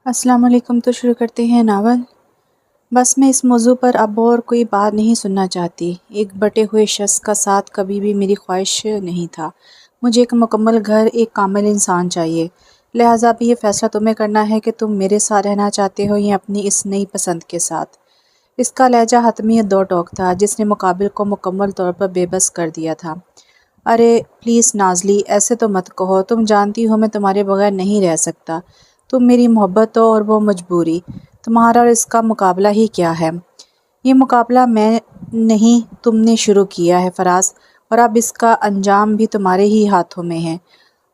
السلام علیکم۔ تو شروع کرتے ہیں ناول۔ بس میں اس موضوع پر اب اور کوئی بات نہیں سننا چاہتی۔ ایک بٹے ہوئے شخص کا ساتھ کبھی بھی میری خواہش نہیں تھا۔ مجھے ایک مکمل گھر، ایک کامل انسان چاہیے۔ لہٰذا اب یہ فیصلہ تمہیں کرنا ہے کہ تم میرے ساتھ رہنا چاہتے ہو یا اپنی اس نئی پسند کے ساتھ۔ اس کا لہجہ حتمی دو ٹوک تھا جس نے مقابل کو مکمل طور پر بے بس کر دیا تھا۔ ارے پلیز نازلی، ایسے تو مت کہو، تم جانتی ہو میں تمہارے بغیر نہیں رہ سکتا۔ تم میری محبت ہو اور وہ مجبوری۔ تمہارا اور اس کا مقابلہ ہی کیا ہے؟ یہ مقابلہ میں نہیں، تم نے شروع کیا ہے فراز، اور اب اس کا انجام بھی تمہارے ہی ہاتھوں میں ہے۔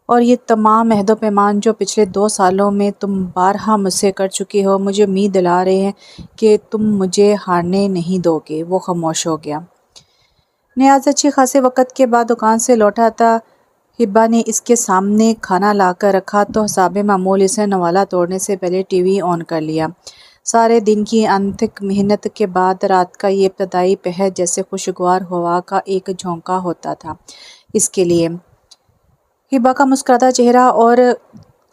اور یہ تمام عہد و پیمان جو پچھلے 2 سالوں میں تم بارہا مجھ سے کر چکے ہو مجھے امید دلا رہے ہیں کہ تم مجھے ہارنے نہیں دو گے۔ وہ خاموش ہو گیا۔ نیاز اچھے خاصے وقت کے بعد دکان سے لوٹا تھا۔ ہبا نے اس کے سامنے کھانا لا کر رکھا تو حساب معمول اس نے نوالا توڑنے سے پہلے ٹی وی آن کر لیا۔ سارے دن کی انتھک محنت کے بعد رات کا یہ ابتدائی پہر جیسے خوشگوار ہوا کا ایک جھونکا ہوتا تھا اس کے لیے۔ ہبا کا مسکراتا چہرہ اور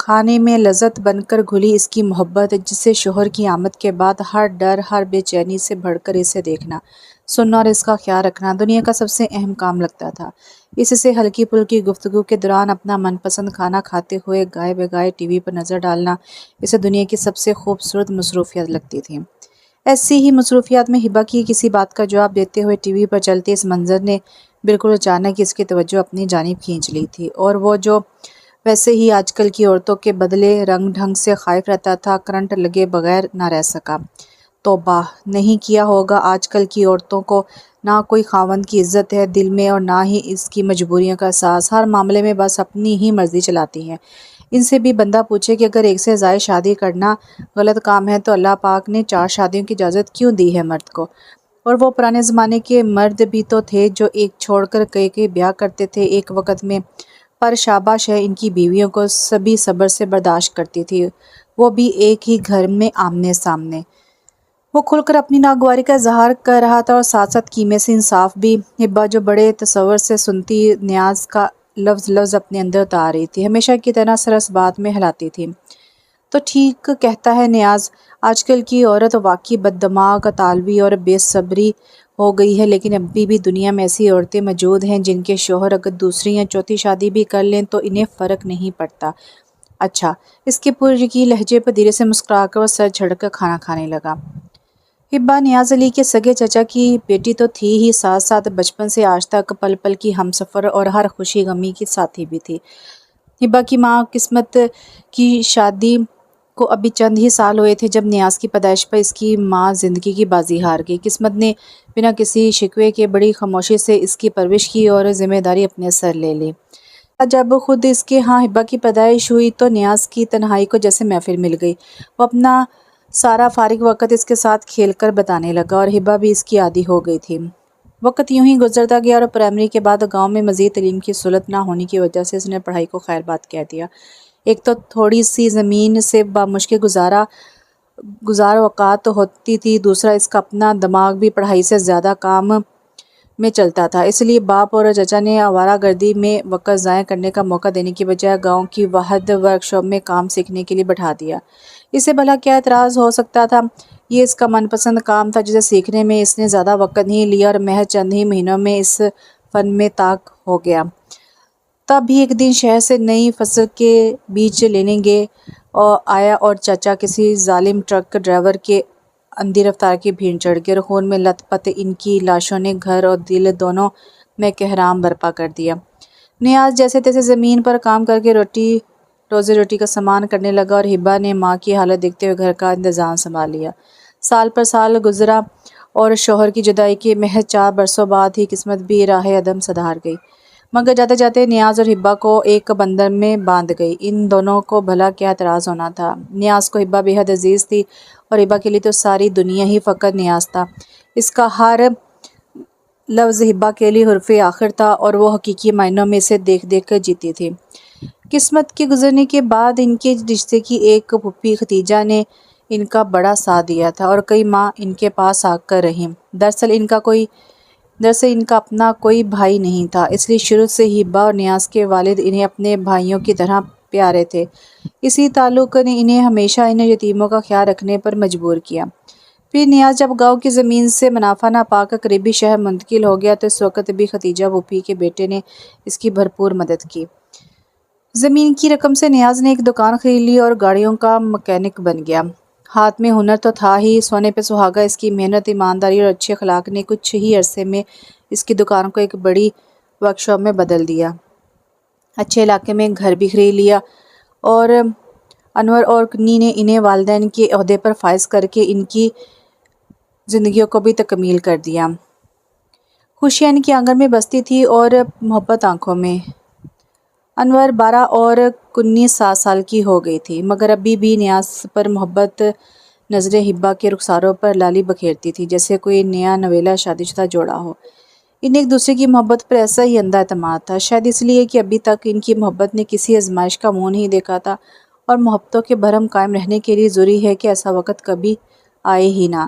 کھانے میں لذت بن کر گھلی اس کی محبت، جسے شوہر کی آمد کے بعد ہر ڈر، ہر بے چینی سے بڑھ کر اسے دیکھنا، سننا اور اس کا خیال رکھنا دنیا کا سب سے اہم کام لگتا تھا۔ اس سے ہلکی پھلکی گفتگو کے دوران اپنا من پسند کھانا کھاتے ہوئے گائے بگائے ٹی وی پر نظر ڈالنا اسے دنیا کی سب سے خوبصورت مصروفیت لگتی تھی۔ ایسی ہی مصروفیات میں ہبا کی کسی بات کا جواب دیتے ہوئے ٹی وی پر چلتے اس منظر نے بالکل اچانک اس کی توجہ اپنی جانب کھینچ لی تھی، اور وہ جو ویسے ہی آج کل کی عورتوں کے بدلے رنگ ڈھنگ سے خائف رہتا تھا، کرنٹ لگے بغیر نہ رہ سکا۔ توبہ! نہیں کیا ہوگا آج کل کی عورتوں کو نہ کوئی خاوند کی عزت ہے دل میں اور نہ ہی اس کی مجبوریوں کا احساس، ہر معاملے میں بس اپنی ہی مرضی چلاتی ہیں۔ ان سے بھی بندہ پوچھے کہ اگر ایک سے زائد شادی کرنا غلط کام ہے تو اللہ پاک نے 4 شادیوں کی اجازت کیوں دی ہے مرد کو؟ اور وہ پرانے زمانے کے مرد بھی تو تھے جو ایک چھوڑ کر کئی بیاہ کرتے تھے ایک وقت میں، پر شاباش ہے ان کی بیویوں کو، سبھی صبر سے برداشت کرتی تھی، وہ بھی ایک ہی گھر میں آمنے سامنے۔ وہ کھل کر اپنی ناگواری کا اظہار کر رہا تھا اور ساتھ ساتھ کیمے سے انصاف بھی۔ ہبا جو بڑے تصور سے سنتی، نیاز کا لفظ لفظ اپنے اندر اتار رہی تھی، ہمیشہ کی طرح سرس بات میں ہلاتی تھی۔ تو ٹھیک کہتا ہے نیاز، آج کل کی عورت واقعی بد دماغ، اطالوی اور بے صبری ہو گئی ہے، لیکن ابھی بھی دنیا میں ایسی عورتیں موجود ہیں جن کے شوہر اگر دوسری یا چوتھی شادی بھی کر لیں تو انہیں فرق نہیں پڑتا۔ اچھا، اس کے پر یقین لہجے پر دھیرے سے مسکرا کر وہ سر جھڑک کر کھانا کھانے لگا۔ ہبا نیاز علی کے سگے چچا کی بیٹی تو تھی ہی، ساتھ ساتھ بچپن سے آج تک پل پل کی ہمسفر اور ہر خوشی غمی کی ساتھی بھی تھی۔ ہبا کی ماں قسمت کی شادی کو ابھی چند ہی سال ہوئے تھے جب نیاز کی پیدائش پر اس کی ماں زندگی کی بازی ہار گئی۔ قسمت نے بنا کسی شکوے کے بڑی خاموشی سے اس کی پرورش کی اور ذمہ داری اپنے سر لے لی۔ جب خود اس کے ہاں ہبا کی پیدائش ہوئی تو نیاز کی تنہائی کو جیسے محفل مل گئی۔ وہ اپنا سارا فارغ وقت اس کے ساتھ کھیل کر بتانے لگا اور ہبا بھی اس کی عادی ہو گئی تھی۔ وقت یوں ہی گزرتا گیا اور پرائمری کے بعد گاؤں میں مزید تعلیم کی سہولت نہ ہونے کی وجہ سے اس نے پڑھائی کو خیر بات کہہ دیا۔ ایک تو تھوڑی سی زمین سے بامشکل گزار اوقات ہوتی تھی، دوسرا اس کا اپنا دماغ بھی پڑھائی سے زیادہ کام میں چلتا تھا، اس لیے باپ اور چچا نے آوارہ گردی میں وقت ضائع کرنے کا موقع دینے کی بجائے گاؤں کی واحد ورکشاپ میں کام سیکھنے کے لیے بٹھا دیا۔ اسے بھلا کیا اعتراض ہو سکتا تھا؟ یہ اس کا من پسند کام تھا جسے سیکھنے میں اس نے زیادہ وقت نہیں لیا اور محض چند ہی مہینوں میں اس فن میں طاق ہو گیا۔ تب بھی ایک دن شہر سے نئی فصل کے بیج لینے آیا اور چچا کسی ظالم ٹرک ڈرائیور کے اندھی رفتار کی بھیڑ چڑھ گئے اور خون میں لت پت ان کی لاشوں نے گھر اور دل دونوں میں کوہرام برپا کر دیا۔ نیاز جیسے تیسے زمین پر کام کر کے روزی روٹی کا سامان کرنے لگا اور ہبا نے ماں کی حالت دیکھتے ہوئے گھر کا انتظام سنبھال لیا۔ سال پر سال گزرا اور شوہر کی جدائی کے محض 4 برسوں بعد ہی قسمت بھی راہ عدم سدھار گئی، مگر جاتے جاتے نیاز اور ہبا کو ایک بندر میں باندھ گئی۔ ان دونوں کو بھلا کیا اعتراض ہونا تھا؟ نیاز کو ہبا بے حد عزیز تھی اور ہبا کے لیے تو ساری دنیا ہی فقط نیاز تھا۔ اس کا ہر لفظ ہبا کے لیے حرف آخر تھا اور وہ حقیقی معنوں میں اسے دیکھ دیکھ کر جیتی تھی۔ قسمت کے گزرنے کے بعد ان کے رشتے کی ایک پھوپھی ختیجہ نے ان کا بڑا ساتھ دیا تھا اور کئی ماہ ان کے پاس آ کر رہیں۔ دراصل ان کا اپنا کوئی بھائی نہیں تھا، اس لیے شروع سے ہی ہبا اور نیاز کے والد انہیں اپنے بھائیوں کی طرح پیارے تھے۔ اسی تعلق نے انہیں ہمیشہ ان یتیموں کا خیال رکھنے پر مجبور کیا۔ پھر نیاز جب گاؤں کی زمین سے منافع نہ پا کر قریبی شہر منتقل ہو گیا تو اس وقت بھی ختیجہ پھوپھی کے بیٹے نے اس کی بھرپور مدد کی۔ زمین کی رقم سے نیاز نے ایک دکان خرید لی اور گاڑیوں کا مکینک بن گیا۔ ہاتھ میں ہنر تو تھا ہی، سونے پہ سہاگا اس کی محنت، ایمانداری اور اچھے اخلاق نے کچھ ہی عرصے میں اس کی دکان کو ایک بڑی ورک شاپ میں بدل دیا۔ اچھے علاقے میں گھر بھی خرید لیا اور انور اور کنی نے انہیں والدین کے عہدے پر فائز کر کے ان کی زندگیوں کو بھی تکمیل کر دیا۔ خوشیاں ان کے آنگن میں بستی تھی اور محبت آنکھوں میں۔ انور 12 اور کنی 7 سال کی ہو گئی تھی، مگر ابھی بھی نیاز پر محبت نظر ہبا کے رخساروں پر لالی بکھیرتی تھی جیسے کوئی نیا نویلا شادی شدہ جوڑا ہو۔ انہیں ایک دوسرے کی محبت پر ایسا ہی اندھا اعتماد تھا، شاید اس لیے کہ ابھی تک ان کی محبت نے کسی آزمائش کا منہ نہیں دیکھا تھا، اور محبتوں کے بھرم قائم رہنے کے لیے ضروری ہے کہ ایسا وقت کبھی آئے ہی نہ۔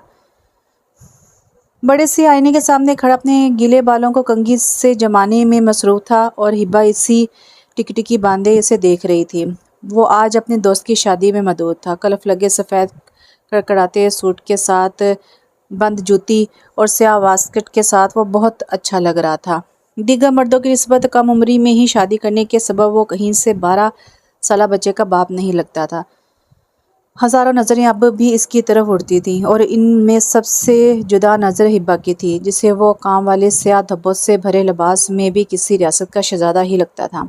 بڑے سے آئینے کے سامنے کھڑا اپنے گیلے بالوں کو کنگھی سے جمانے میں مصروف تھا اور ہبا اسی ٹکٹکی باندھے اسے دیکھ رہی تھی۔ وہ آج اپنے دوست کی شادی میں مدعو تھا۔ کلف لگے سفید کڑکڑاتے سوٹ کے ساتھ بند جوتی اور سیاہ واسکٹ کے ساتھ وہ بہت اچھا لگ رہا تھا۔ دیگر مردوں کی نسبت کم عمری میں ہی شادی کرنے کے سبب وہ کہیں سے 12 سالہ بچے کا باپ نہیں لگتا تھا۔ ہزاروں نظریں اب بھی اس کی طرف اڑتی تھیں اور ان میں سب سے جدا نظر ہبا کی تھی، جسے وہ کام والے سیاہ دھبوں سے بھرے لباس میں بھی کسی ریاست کا شہزادہ ہی لگتا تھا۔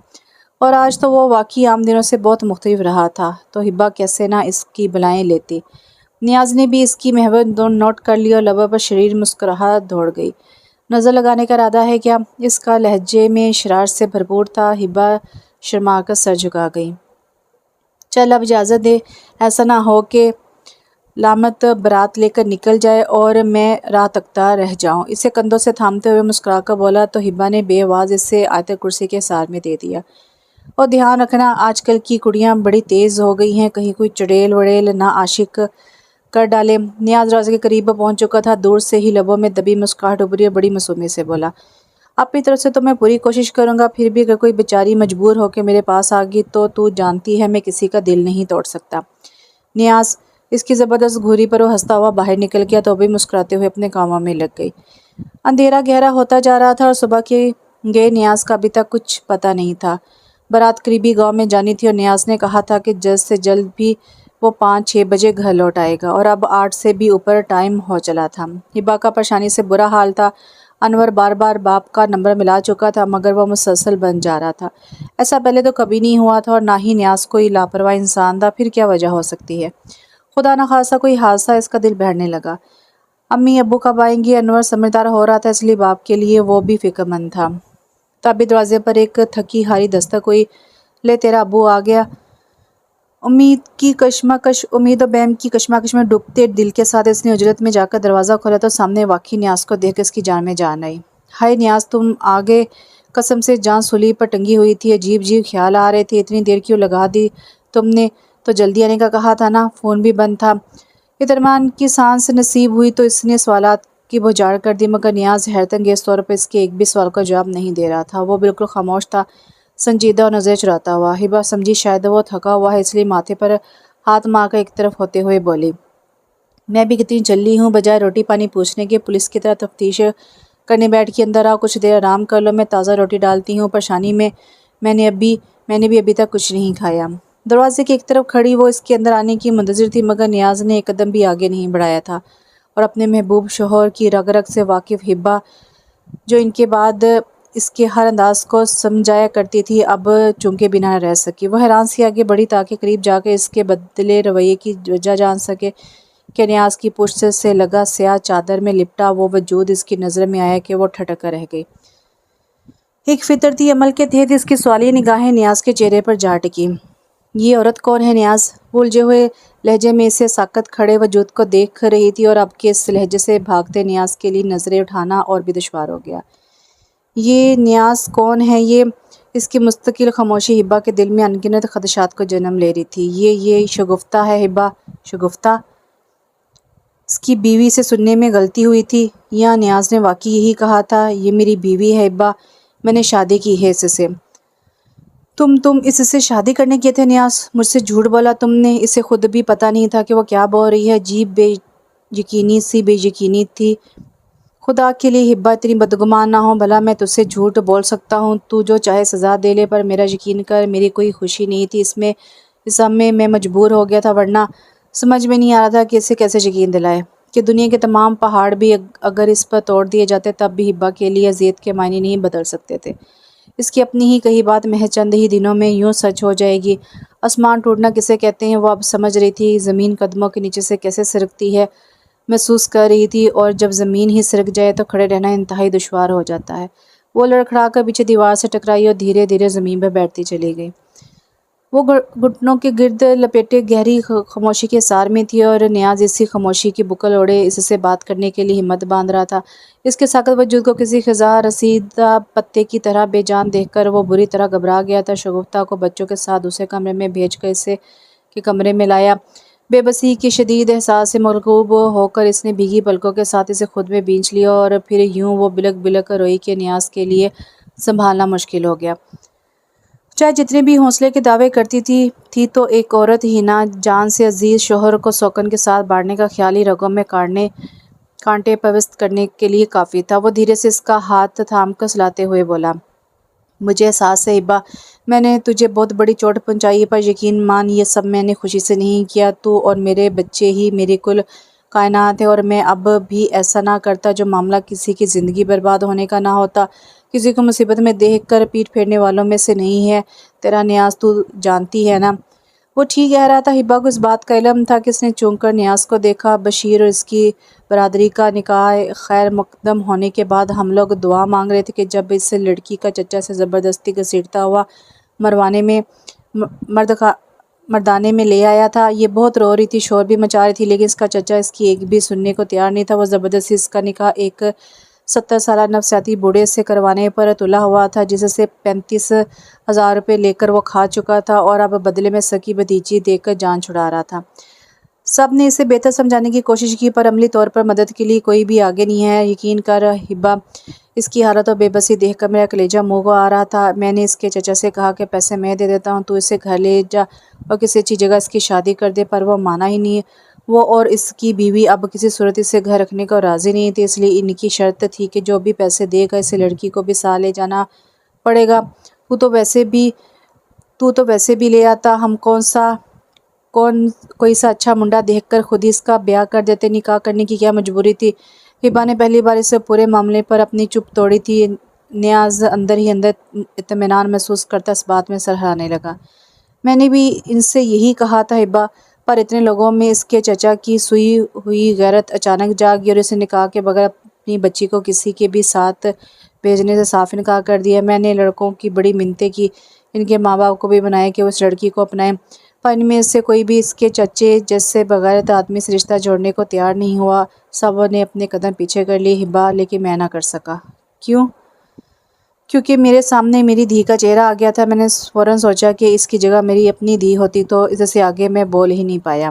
اور آج تو وہ واقعی عام دنوں سے بہت مختلف رہا تھا، تو ہبا کیسے نہ اس کی بلائیں لیتی۔ نیاز نے بھی اس کی محبت نوٹ کر لی اور لبوں پر شریر مسکراہٹ دوڑ گئی۔ نظر لگانے کا ارادہ ہے کیا؟ اس کا لہجے میں شرارت سے بھرپور تھا۔ ہبا شرما کر سر جھکا گئی۔ چل اب اجازت دے، ایسا نہ ہو کہ لامت برات لے کر نکل جائے اور میں راہ تکتا رہ جاؤں۔ اسے کندھوں سے تھامتے ہوئے مسکرا کر بولا تو ہبا نے بے آواز اسے آیت کرسی کے سار میں دے دیا۔ اور دھیان رکھنا، آج کل کی کڑیاں بڑی تیز ہو گئی ہیں، کہیں کوئی چڑیل وڑیل نہ عاشق کر ڈالے۔ نیاز دروازے کے قریب پہنچ چکا تھا، دور سے ہی لبوں میں دبی مسکراہٹ ابھری اور بڑی معصومیت سے بولا، اپنی طرف سے تو میں پوری کوشش کروں گا، پھر بھی اگر کوئی بیچاری مجبور ہو کے میرے پاس آ گئی تو جانتی ہے میں کسی کا دل نہیں توڑ سکتا۔ نیاز، اس کی زبردست گھوری پر وہ ہنستا ہوا باہر نکل گیا تو وہ بھی مسکراتے ہوئے اپنے کاموں میں لگ گئی۔ اندھیرا گہرا ہوتا جا رہا تھا اور صبح کے گئے نیاز کا ابھی تک کچھ پتہ نہیں تھا۔ بارات قریبی گاؤں میں جانی تھی اور نیاز نے کہا تھا کہ جلد سے جلد بھی وہ 5-6 بجے گھر لوٹ آئے گا، اور اب 8 سے بھی اوپر ٹائم ہو چلا تھا۔ ہبا کا پریشانی سے برا حال تھا۔ انور بار بار باپ کا نمبر ملا چکا تھا مگر وہ مسلسل بند جا رہا تھا۔ ایسا پہلے تو کبھی نہیں ہوا تھا اور نہ ہی نیاز کوئی لاپرواہ انسان تھا، پھر کیا وجہ ہو سکتی ہے؟ خدا نخواستہ کوئی حادثہ، اس کا دل بہلنے لگا۔ امی ابو کب آئیں گے؟ انور سمجھدار ہو رہا تھا، اس لیے باپ کے لیے وہ بھی فکر مند تھا۔ تبھی دروازے پر ایک تھکی ہاری دستک ہوئی۔ لے تیرا ابو آ گیا۔ امید و بیم کی کشمکش میں ڈوبتے دل کے ساتھ اس نے اجرت میں جا کر دروازہ کھولا تو سامنے واقعی نیاز کو دیکھ کر اس کی جان میں جان آئی۔ ہائے نیاز، تم آ گئے! قسم سے جان سولی پر ٹنگی ہوئی تھی، عجیب عجیب خیال آ رہے تھے۔ اتنی دیر کیوں لگا دی تم نے؟ تو جلدی آنے کا کہا تھا نا، فون بھی بند تھا۔ اطمینان کی سانس نصیب ہوئی تو اس نے سوالات کی بجھاڑ کر دی، مگر نیاز حیرت انگیز طور پر اس کے ایک بھی سوال کا جواب نہیں دے رہا تھا۔ وہ بالکل خاموش تھا، سنجیدہ اور نظریں چراتا ہوا۔ ہبا سمجھی شاید وہ تھکا ہوا ہے، اس لیے ماتھے پر ہاتھ مار کر ایک طرف ہوتے ہوئے بولی، میں بھی کتنی چلی ہوں، بجائے روٹی پانی پوچھنے کے پولیس کی طرح تفتیش کرنے بیٹھ کے اندر آؤ، کچھ دیر آرام کر لو، میں تازہ روٹی ڈالتی ہوں۔ پریشانی میں نے بھی ابھی تک کچھ نہیں کھایا۔ دروازے کی ایک طرف کھڑی وہ اس کے اندر آنے کی منتظر تھی، مگر نیاز نے ایک قدم بھی آگے نہیں بڑھایا تھا، اور اپنے محبوب شوہر کی رگ رگ سے واقف ہبا، جو ان کے بعد اس کے ہر انداز کو سمجھایا کرتی تھی، اب چونکے بنا نہ رہ سکی۔ وہ حیران سی آگے بڑھی تاکہ قریب جا کے اس کے بدلے رویے کی وجہ جان سکے کہ نیاز کی پشت سے لگا سیاہ چادر میں لپٹا وہ وجود اس کی نظر میں آیا کہ وہ ٹھٹک کر رہ گئی۔ ایک فطرتی عمل کے تحت اس کی سوالیہ نگاہیں نیاز کے چہرے پر جا ٹکی۔ یہ عورت کون ہے نیاز؟ وہ الجھے ہوئے لہجے میں اسے ساکت کھڑے وجود کو دیکھ رہی تھی، اور اب کے اس لہجے سے بھاگتے نیاز کے لیے نظریں اٹھانا اور بھی دشوار ہو گیا۔ یہ نیاز کون ہے؟ یہ اس کی مستقل خاموشی ہبا کے دل میں انگنت خدشات کو جنم لے رہی تھی۔ یہ شگفتہ ہے ہبا، شگفتہ؟ اس کی بیوی سے سننے میں غلطی ہوئی تھی، یا نیاز نے واقعی یہی کہا تھا؟ یہ میری بیوی ہے ہبا، میں نے شادی کی ہے اس سے۔ تم اس سے شادی کرنے کیے تھے نیاز، مجھ سے جھوٹ بولا تم نے، اسے خود بھی پتہ نہیں تھا کہ وہ کیا بول رہی ہے، عجیب بے یقینی تھی۔ خدا کے لیے ہبا اتنی بدگمان نہ ہو، بھلا میں تجھ سے جھوٹ بول سکتا ہوں؟ تو جو چاہے سزا دے لے، پر میرا یقین کر، میری کوئی خوشی نہیں تھی اس سب میں مجبور ہو گیا تھا، ورنہ سمجھ میں نہیں آ رہا تھا کہ اسے کیسے یقین دلائے کہ دنیا کے تمام پہاڑ بھی اگر اس پر توڑ دیے جاتے تب بھی ہبا کے لیے اذیت کے معنی نہیں بدل سکتے تھے۔ اس کی اپنی ہی کہی بات محض چند ہی دنوں میں یوں سچ ہو جائے گی۔ آسمان ٹوٹنا کسے کہتے ہیں وہ اب سمجھ رہی تھی، زمین قدموں کے نیچے سے کیسے سرکتی ہے محسوس کر رہی تھی، اور جب زمین ہی سرک جائے تو کھڑے رہنا انتہائی دشوار ہو جاتا ہے۔ وہ لڑکھڑا کر پیچھے دیوار سے ٹکرائی اور دھیرے دھیرے زمین پر بیٹھتی چلی گئی۔ وہ گھٹنوں کے گرد لپیٹے گہری خاموشی کے سار میں تھی، اور نیاز اسی خاموشی کی بکل اوڑھے اس سے بات کرنے کے لیے ہمت باندھ رہا تھا۔ اس کے ساکت وجود کو کسی خزاں رسیدہ پتے کی طرح بے جان دیکھ کر وہ بری طرح گھبرا گیا تھا۔ شگفتہ کو بچوں کے ساتھ دوسرے کمرے میں بھیج کر اسے کے کمرے میں لایا۔ بے بسی کے شدید احساس سے مرغوب ہو کر اس نے بھیگی پلکوں کے ساتھ اسے خود میں بینچ لیا، اور پھر یوں وہ بلک بلک کر روئی کہ نیاز کے لیے سنبھالنا مشکل ہو گیا۔ چاہے جتنے بھی حوصلے کے دعوے کرتی تھی تو ایک عورت ہی نہ جان سے عزیز شوہر کو سوکن کے ساتھ بانٹنے کا خیال ہی رگوں میں کانٹے پیوست کرنے کے لیے کافی تھا۔ وہ دھیرے سے اس کا ہاتھ تھام کر سلاتے ہوئے بولا، مجھے احساس ہے ہبا، میں نے تجھے بہت بڑی چوٹ پہنچائی ہے، پر یقین مان یہ سب میں نے خوشی سے نہیں کیا۔ تو اور میرے بچے ہی میری کل کائنات ہے، اور میں اب بھی ایسا نہ کرتا جو معاملہ کسی کی زندگی برباد ہونے کا نہ ہوتا۔ کسی کو مصیبت میں دیکھ کر پیٹ پھیرنے والوں میں سے نہیں ہے تیرا نیاز، تو جانتی ہے نا۔ وہ ٹھیک کہہ رہا تھا۔ ہبا کو اس بات کا علم تھا کہ اس نے چونک کر نیاز کو دیکھا۔ بشیر اور اس کی برادری کا نکاح خیر مقدم ہونے کے بعد ہم لوگ دعا مانگ رہے تھے کہ جب اس لڑکی کا چچا سے زبردستی گھسیٹتا ہوا مردانے میں لے آیا تھا۔ یہ بہت رو رہی تھی، شور بھی مچا رہی تھی، لیکن اس کا چچا اس کی ایک بھی سننے کو تیار نہیں تھا۔ وہ زبردستی اس کا نکاح ایک 70 سالہ نفسیاتی بوڑھے سے کروانے پر تلا ہوا تھا، جس سے 35,000 روپے لے کر وہ کھا چکا تھا، اور اب بدلے میں سکی بھتیجی دے کر جان چھڑا رہا تھا۔ سب نے اسے بہتر سمجھانے کی کوشش کی، پر عملی طور پر مدد کے لیے کوئی بھی آگے نہیں ہے۔ یقین کر ہبا، اس کی حالت اور بے بسی دیکھ کر میرا کلیجہ منہ کو آ رہا تھا۔ میں نے اس کے چچا سے کہا کہ پیسے میں دے دیتا ہوں، تو اسے گھر لے جا اور کسی اچھی جگہ اس کی شادی کر دے، پر وہ مانا ہی نہیں۔ وہ اور اس کی بیوی اب کسی صورت اسے گھر رکھنے کو راضی نہیں تھی، اس لیے ان کی شرط تھی کہ جو بھی پیسے دے گا اسے لڑکی کو بھی ساتھ لے جانا پڑے گا۔ تو تو ویسے بھی لے آتا، ہم کوئی سا اچھا منڈا دیکھ کر خود ہی اس کا بیاہ کر دیتے، نکاح کرنے کی کیا مجبوری تھی؟ ہبا نے پہلی بار اس پورے معاملے پر اپنی چپ توڑی تھی۔ نیاز اندر ہی اندر اطمینان محسوس کرتا اس بات میں سر ہلانے لگا۔ میں نے بھی ان سے یہی کہا تھا ہبا، پر اتنے لوگوں میں اس کے چچا کی سوئی ہوئی غیرت اچانک جاگی اور اسے نکاح کے بغیر اپنی بچی کو کسی کے بھی ساتھ بھیجنے سے صاف انکار کر دیا۔ میں نے لڑکوں کی بڑی منتیں کی، ان کے ماں باپ کو بھی بنایا کہ وہ اس لڑکی کو اپنائیں، پر ان میں سے کوئی بھی اس کے چچے جیسے بغیرت آدمی سے رشتہ جوڑنے کو تیار نہیں ہوا۔ سب نے اپنے قدم پیچھے کر لیے ہبا، لیکن میں نہ کر سکا۔ کیوں؟ کیونکہ میرے سامنے میری دھی کا چہرہ آ گیا تھا۔ میں نے فوراً سوچا کہ اس کی جگہ میری اپنی دھی ہوتی تو اس سے آگے میں بول ہی نہیں پایا۔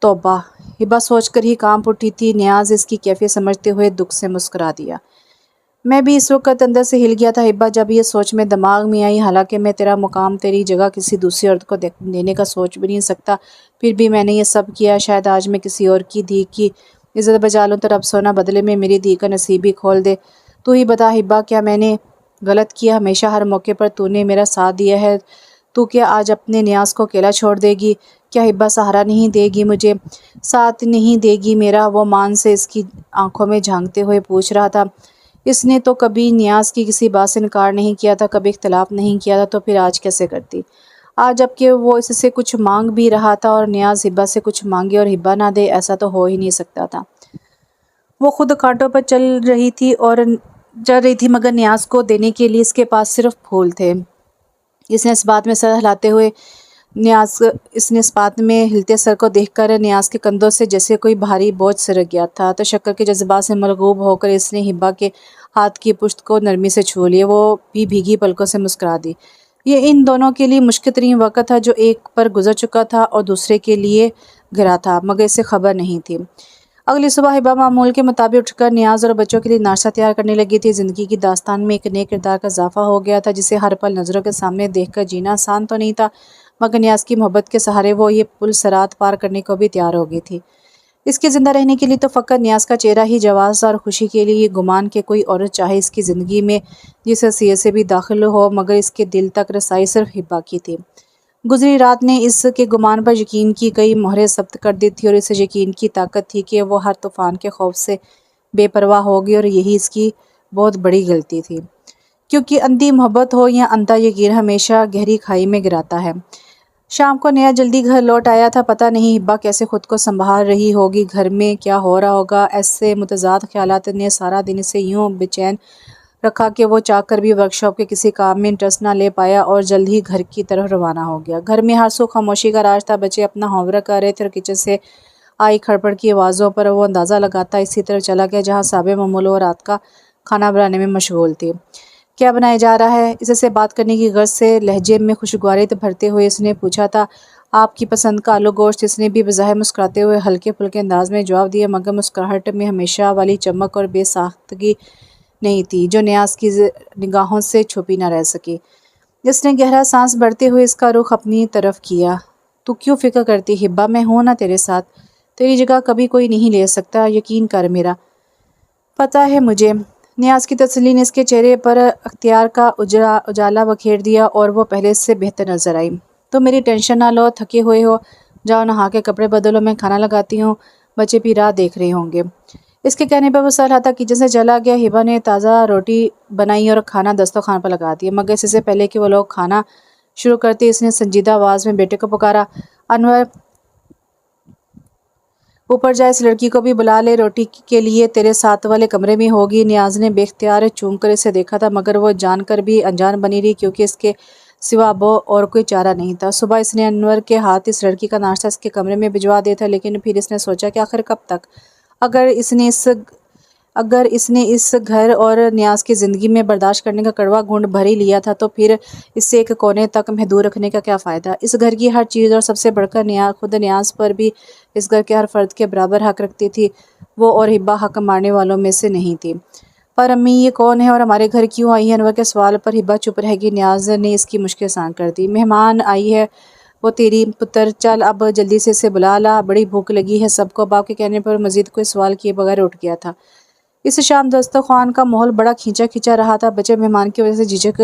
توبہ! ہبا سوچ کر ہی کانپ اٹھی تھی۔ نیاز اس کی کیفیت سمجھتے ہوئے دکھ سے مسکرا دیا۔ میں بھی اس وقت اندر سے ہل گیا تھا ہبا، جب یہ سوچ میں دماغ میں آئی، حالانکہ میں تیرا مقام تیری جگہ کسی دوسری عورت کو دینے کا سوچ بھی نہیں سکتا، پھر بھی میں نے یہ سب کیا۔ شاید آج میں کسی اور کی دھی کی عزت بچا لوں تو رب سونا بدلے میں میری دھی کا نصیب ہی کھول دے۔ تو ہی بتا ہبا، کیا میں نے غلط کیا؟ ہمیشہ ہر موقع پر تو نے میرا ساتھ دیا ہے، تو کیا آج اپنے نیاز کو اکیلا چھوڑ دے گی؟ کیا ہبا سہارا نہیں دے گی مجھے، ساتھ نہیں دے گی میرا؟ وہ مان سے اس کی آنکھوں میں جھانکتے ہوئے پوچھ رہا تھا۔ اس نے تو کبھی نیاز کی کسی بات سے انکار نہیں کیا تھا، کبھی اختلاف نہیں کیا تھا، تو پھر آج کیسے کرتی؟ آج جب کہ وہ اس سے کچھ مانگ بھی رہا تھا اور نیاز ہبا سے کچھ مانگے اور ہبا نہ دے، ایسا تو ہو ہی نہیں سکتا تھا۔ وہ خود کانٹوں پر چل رہی تھی مگر نیاز کو دینے کے لیے اس کے پاس صرف پھول تھے۔ اس نے اس بات میں سر ہلاتے ہوئے اس نے اس بات میں ہلتے سر کو دیکھ کر نیاز کے کندھوں سے جیسے کوئی بھاری بوجھ سرک گیا تھا۔ تشکر کے جذبات سے مرغوب ہو کر اس نے ہبا کے ہاتھ کی پشت کو نرمی سے چھو لیا۔ وہ بھی بھیگی پلکوں سے مسکرا دی۔ یہ ان دونوں کے لیے مشکل ترین وقت تھا جو ایک پر گزر چکا تھا اور دوسرے کے لیے گرا تھا، مگر اسے خبر نہیں تھی۔ اگلی صبح ہبا معمول کے مطابق اٹھ کر نیاز اور بچوں کے لیے ناشتہ تیار کرنے لگی تھی۔ زندگی کی داستان میں ایک نئے کردار کا اضافہ ہو گیا تھا جسے ہر پل نظروں کے سامنے دیکھ کر جینا آسان تو نہیں تھا، مگر نیاز کی محبت کے سہارے وہ یہ پل صراط پار کرنے کو بھی تیار ہو گئی تھی۔ اس کے زندہ رہنے کے لیے تو فقط نیاز کا چہرہ ہی جواز تھا اور خوشی کے لیے یہ گمان کہ کوئی عورت چاہے اس کی زندگی میں جس حیثیت سے بھی داخل ہو، مگر اس کے دل تک رسائی صرف ہبا کی تھی۔ گزری رات نے اس کے گمان پر یقین کی کئی مہریں ثبت کر دی تھی اور اس یقین کی طاقت تھی کہ وہ ہر طوفان کے خوف سے بے پرواہ ہوگی، اور یہی اس کی بہت بڑی غلطی تھی، کیونکہ اندھی محبت ہو یا اندھا یقین ہمیشہ گہری کھائی میں گراتا ہے۔ شام کو نیا جلدی گھر لوٹ آیا تھا۔ پتہ نہیں ہبا کیسے خود کو سنبھال رہی ہوگی، گھر میں کیا ہو رہا ہوگا۔ ایسے متضاد خیالات نے سارا دن اسے یوں بے چین رکھا کہ وہ چاہ کر بھی ورکشاپ کے کسی کام میں انٹرسٹ نہ لے پایا اور جلد ہی گھر کی طرف روانہ ہو گیا۔ گھر میں ہر سو خاموشی کا راج تھا۔ بچے اپنا ہوم ورک کر رہے تھے اور کچن سے آئی کھڑپڑ کی آوازوں پر وہ اندازہ لگاتا اسی طرف چلا گیا جہاں صاحب معمول وہ رات کا کھانا بنانے میں مشغول تھی۔ کیا بنایا جا رہا ہے؟ اسے سے بات کرنے کی غرض سے لہجے میں خوشگواری بھرتے ہوئے اس نے پوچھا تھا۔ آپ کی پسند کا آلو گوشت، اس نے بھی بظاہر مسکراتے ہوئے ہلکے پھلکے انداز میں جواب دیا، مگر مسکراہٹ میں ہمیشہ والی چمک اور بے ساختگی نہیں تھی جو نیاز کی نگاہوں سے چھپی نہ رہ سکی۔ اس نے گہرا سانس بھرتے ہوئے اس کا رخ اپنی طرف کیا۔ تو کیوں فکر کرتی ہبا، میں ہوں نا تیرے ساتھ، تیری جگہ کبھی کوئی نہیں لے سکتا، یقین کر میرا۔ پتہ ہے مجھے۔ نیاز کی تسلی نے اس کے چہرے پر اختیار کا اجالا بکھیر دیا اور وہ پہلے سے بہتر نظر آئی۔ تو میری ٹینشن نہ لو، تھکے ہوئے ہو، جاؤ نہا کے کپڑے بدلو، میں کھانا لگاتی ہوں، بچے بھی راہ دیکھ رہے ہوں گے۔ اس کے کہنے پر وہ سر ہاتھا کچن سے چلا گیا۔ ہبا نے تازہ روٹی بنائی اور کھانا دسترخوان پر لگا دیا، مگر اس سے پہلے کہ وہ لوگ کھانا شروع کرتے اس نے سنجیدہ آواز میں بیٹے کو پکارا، انور اوپر جا، اس لڑکی کو بھی بلا لے، روٹی کے لیے تیرے ساتھ والے کمرے میں ہوگی۔ نیاز نے بے اختیار چونک کر اسے دیکھا تھا، مگر وہ جان کر بھی انجان بنی رہی کیونکہ اس کے سوا اب اور کوئی چارہ نہیں تھا۔ صبح اس نے انور کے ہاتھ اس لڑکی کا ناشتہ اس کے کمرے میں بھجوا دیا تھا، لیکن پھر اس نے سوچا کہ آخر کب تک؟ اگر اس نے اس گھر اور نیاز کی زندگی میں برداشت کرنے کا کڑوا گھونٹ بھر ہی لیا تھا تو پھر اس سے ایک کونے تک محدود رکھنے کا کیا فائدہ؟ اس گھر کی ہر چیز اور سب سے بڑھ کر خود نیاز پر بھی اس گھر کے ہر فرد کے برابر حق رکھتی تھی۔ وہ اور ہبا حق مارنے والوں میں سے نہیں تھی۔ پر امی یہ کون ہے اور ہمارے گھر کیوں آئی ہے؟ انور کے سوال پر ہبا چپ رہ گئی۔ نیاز نے اس کی مشکل آسان کر دی۔ مہمان آئی ہے وہ تیری، پتر چل اب جلدی سے اسے بلا لا، بڑی بھوک لگی ہے سب کو۔ باپ کے کہنے پر مزید کوئی سوال کیے بغیر اٹھ گیا تھا۔ اس شام دسترخوان کا ماحول بڑا کھینچا کھینچا رہا تھا۔ بچے مہمان کی وجہ سے جھجک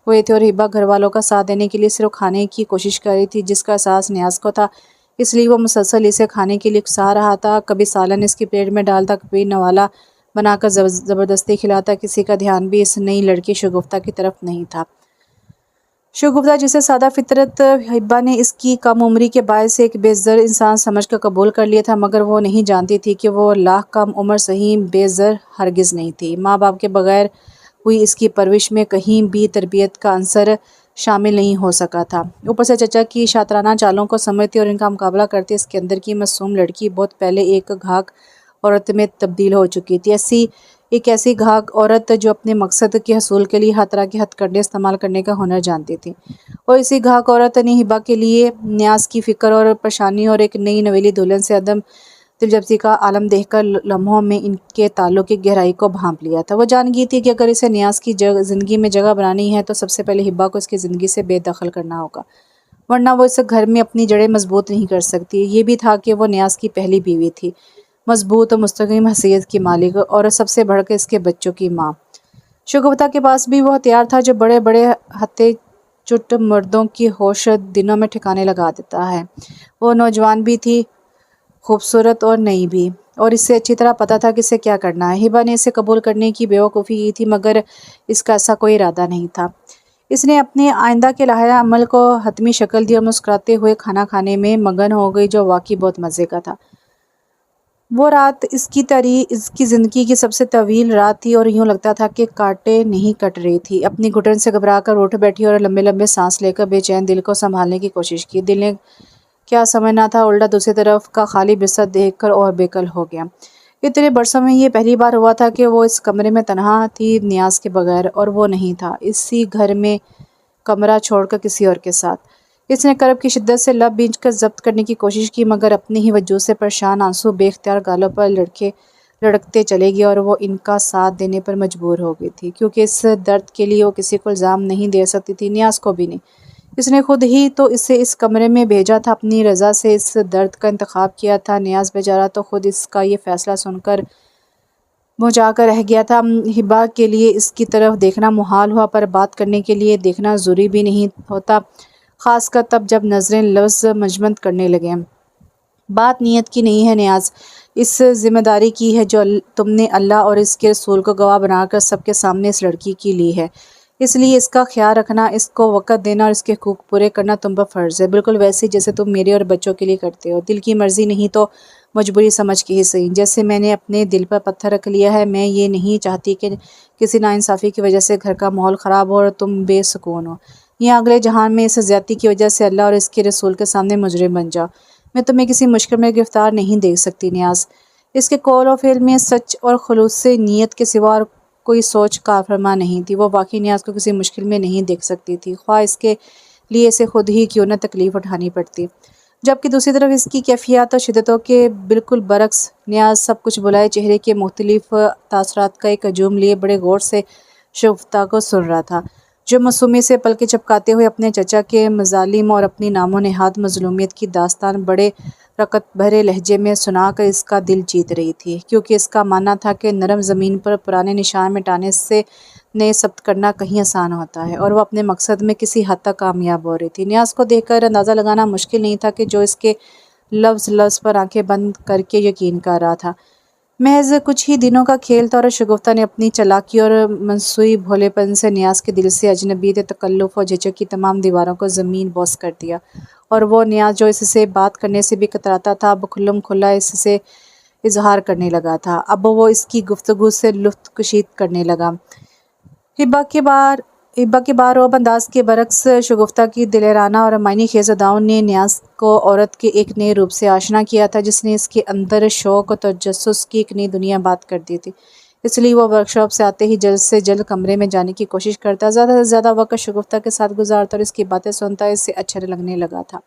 ہوئے تھے اور ہبا گھر والوں کا ساتھ دینے کے لیے صرف کھانے کی کوشش کر رہی تھی جس کا احساس نیاز کو تھا، اس لیے وہ مسلسل اسے کھانے کے لیے اکسا رہا تھا۔ کبھی سالن اس کی پلیٹ میں ڈالتا، کبھی نوالا بنا کر زبردستی کھلاتا۔ کسی کا دھیان بھی اس نئی لڑکی شگفتہ کی طرف نہیں تھا۔ شگفتہ جسے سادہ فطرت ہبا نے اس کی کم عمری کے باعث ایک بے زر انسان سمجھ کر قبول کر لیا تھا، مگر وہ نہیں جانتی تھی کہ وہ لاکھ کم عمر صحیح بے زر ہرگز نہیں تھی۔ ماں باپ کے بغیر ہوئی اس کی پرورش میں کہیں بھی تربیت کا عنصر شامل نہیں ہو سکا تھا۔ اوپر سے چچا کی شاطرانہ چالوں کو سمجھتی اور ان کا مقابلہ کرتی اس کے اندر کی معصوم لڑکی بہت پہلے ایک گھاگ عورت میں تبدیل ہو چکی تھی۔ ایک ایسی گھاگ عورت جو اپنے مقصد کے حصول کے لیے ہر طرح کے ہتھ کنڈے استعمال کرنے کا ہنر جانتی تھی، اور اسی گھاگ عورت نے ہبا کے لیے نیاز کی فکر اور پریشانی اور ایک نئی نویلی دلہن سے عدم دلچسپی کا عالم دیکھ کر لمحوں میں ان کے تعلق کی گہرائی کو بھانپ لیا تھا۔ وہ جان گئی تھی کہ اگر اسے نیاز کی زندگی میں جگہ بنانی ہے تو سب سے پہلے ہبا کو اس کی زندگی سے بے دخل کرنا ہوگا، ورنہ وہ اس گھر میں اپنی جڑیں مضبوط نہیں کر سکتی۔ یہ بھی تھا کہ وہ نیاز کی پہلی بیوی تھی، مضبوط اور مستقیم حیثیت کی مالک، اور سب سے بڑھ کر اس کے بچوں کی ماں۔ شگفتہ کے پاس بھی وہ ہتھیار تھا جو بڑے بڑے ہتے چٹ مردوں کی ہوش دنوں میں ٹھکانے لگا دیتا ہے۔ وہ نوجوان بھی تھی، خوبصورت اور نئی بھی، اور اس سے اچھی طرح پتہ تھا کہ اسے کیا کرنا ہے۔ ہبا نے اسے قبول کرنے کی بیوقوفی کی تھی، مگر اس کا ایسا کوئی ارادہ نہیں تھا۔ اس نے اپنے آئندہ کے لائحہ عمل کو حتمی شکل دی اور مسکراتے ہوئے کھانا کھانے میں مگن ہو گئی جو واقعی بہت مزے کا تھا۔ وہ رات اس کی زندگی کی سب سے طویل رات تھی اور یوں لگتا تھا کہ کاٹے نہیں کٹ رہی تھی۔ اپنی گھٹن سے گھبرا کر اٹھ بیٹھی اور لمبے لمبے سانس لے کر بے چین دل کو سنبھالنے کی کوشش کی۔ دل نے کیا سمجھنا تھا، الٹا دوسری طرف کا خالی بستر دیکھ کر اور بےکل ہو گیا۔ اتنے برسوں میں یہ پہلی بار ہوا تھا کہ وہ اس کمرے میں تنہا تھی نیاز کے بغیر، اور وہ نہیں تھا اسی گھر میں کمرہ چھوڑ کر کسی اور کے ساتھ۔ اس نے کرب کی شدت سے لب بھینچ کر ضبط کرنے کی کوشش کی، مگر اپنے ہی وجود سے پریشان آنسو بے اختیار گالوں پر لڑکتے چلے گئے اور وہ ان کا ساتھ دینے پر مجبور ہو گئی تھی، کیونکہ اس درد کے لیے وہ کسی کو الزام نہیں دے سکتی تھی، نیاز کو بھی نہیں۔ اس نے خود ہی تو اسے اس کمرے میں بھیجا تھا، اپنی رضا سے اس درد کا انتخاب کیا تھا۔ نیاز بیچارہ تو خود اس کا یہ فیصلہ سن کر موجا کر رہ گیا تھا۔ ہبا کے لیے اس کی طرف دیکھنا محال ہوا، پر بات کرنے کے لیے دیکھنا ضروری بھی نہیں ہوتا، خاص کر تب جب نظریں لفظ مجمد کرنے لگیں۔ بات نیت کی نہیں ہے نیاز، اس ذمہ داری کی ہے جو تم نے اللہ اور اس کے رسول کو گواہ بنا کر سب کے سامنے اس لڑکی کی لی ہے۔ اس لیے اس کا خیال رکھنا، اس کو وقت دینا اور اس کے حقوق پورے کرنا تم پر فرض ہے، بالکل ویسے جیسے تم میرے اور بچوں کے لیے کرتے ہو۔ دل کی مرضی نہیں تو مجبوری سمجھ کے ہی صحیح، جیسے میں نے اپنے دل پر پتھر رکھ لیا ہے۔ میں یہ نہیں چاہتی کہ کسی ناانصافی کی وجہ سے گھر کا ماحول خراب ہو اور تم بے سکون ہو، یا اگلے جہان میں اس زیادتی کی وجہ سے اللہ اور اس کے رسول کے سامنے مجرم بن جاؤ۔ میں تمہیں کسی مشکل میں گرفتار نہیں دیکھ سکتی نیاز۔ اس کے قول و فعل میں سچ اور خلوص سے نیت کے سوا اور کوئی سوچ کارفرما نہیں تھی۔ وہ واقعی نیاز کو کسی مشکل میں نہیں دیکھ سکتی تھی، خواہ اس کے لیے اسے خود ہی کیوں نہ تکلیف اٹھانی پڑتی۔ جبکہ دوسری طرف اس کی کیفیات اور شدتوں کے بالکل برعکس، نیاز سب کچھ بلائے چہرے کے مختلف تاثرات کا ایک ہجوم لیے بڑے غور سے شگفتہ کو سن رہا تھا، جو معصومی سے پلکیں چپکاتے ہوئے اپنے چچا کے مظالم اور اپنی نام و نہاد مظلومیت کی داستان بڑے رقت بھرے لہجے میں سنا کر اس کا دل جیت رہی تھی، کیونکہ اس کا ماننا تھا کہ نرم زمین پر پرانے نشان مٹانے سے نئے ثبت کرنا کہیں آسان ہوتا ہے، اور وہ اپنے مقصد میں کسی حد تک کامیاب ہو رہی تھی۔ نیاز کو دیکھ کر اندازہ لگانا مشکل نہیں تھا کہ جو اس کے لفظ پر آنکھیں بند کر کے یقین کر رہا تھا محض کچھ ہی دنوں کا کھیل تھا، اور شگفتہ نے اپنی چالاکی اور منصوعی بھولے پن سے نیاز کے دل سے اجنبیت، تکلف اور جھجک کی تمام دیواروں کو زمین بوس کر دیا، اور وہ نیاز جو اس سے بات کرنے سے بھی کتراتا تھا، اب کھلم کھلا اس سے اظہار کرنے لگا تھا۔ اب وہ اس کی گفتگو سے لطف کشید کرنے لگا۔ ہبا کے باروب انداز کے برعکس، شگفتہ کی دلیرانہ اور معنی خیز اداؤں نے نیاز کو عورت کے ایک نئے روپ سے آشنا کیا تھا، جس نے اس کے اندر شوق و تجسس کی ایک نئی دنیا بات کر دی تھی۔ اس لیے وہ ورک شاپ سے آتے ہی جلد سے جلد کمرے میں جانے کی کوشش کرتا، زیادہ سے زیادہ وقت شگفتہ کے ساتھ گزارتا اور اس کی باتیں سنتا، اس سے اچھا لگنے لگا تھا۔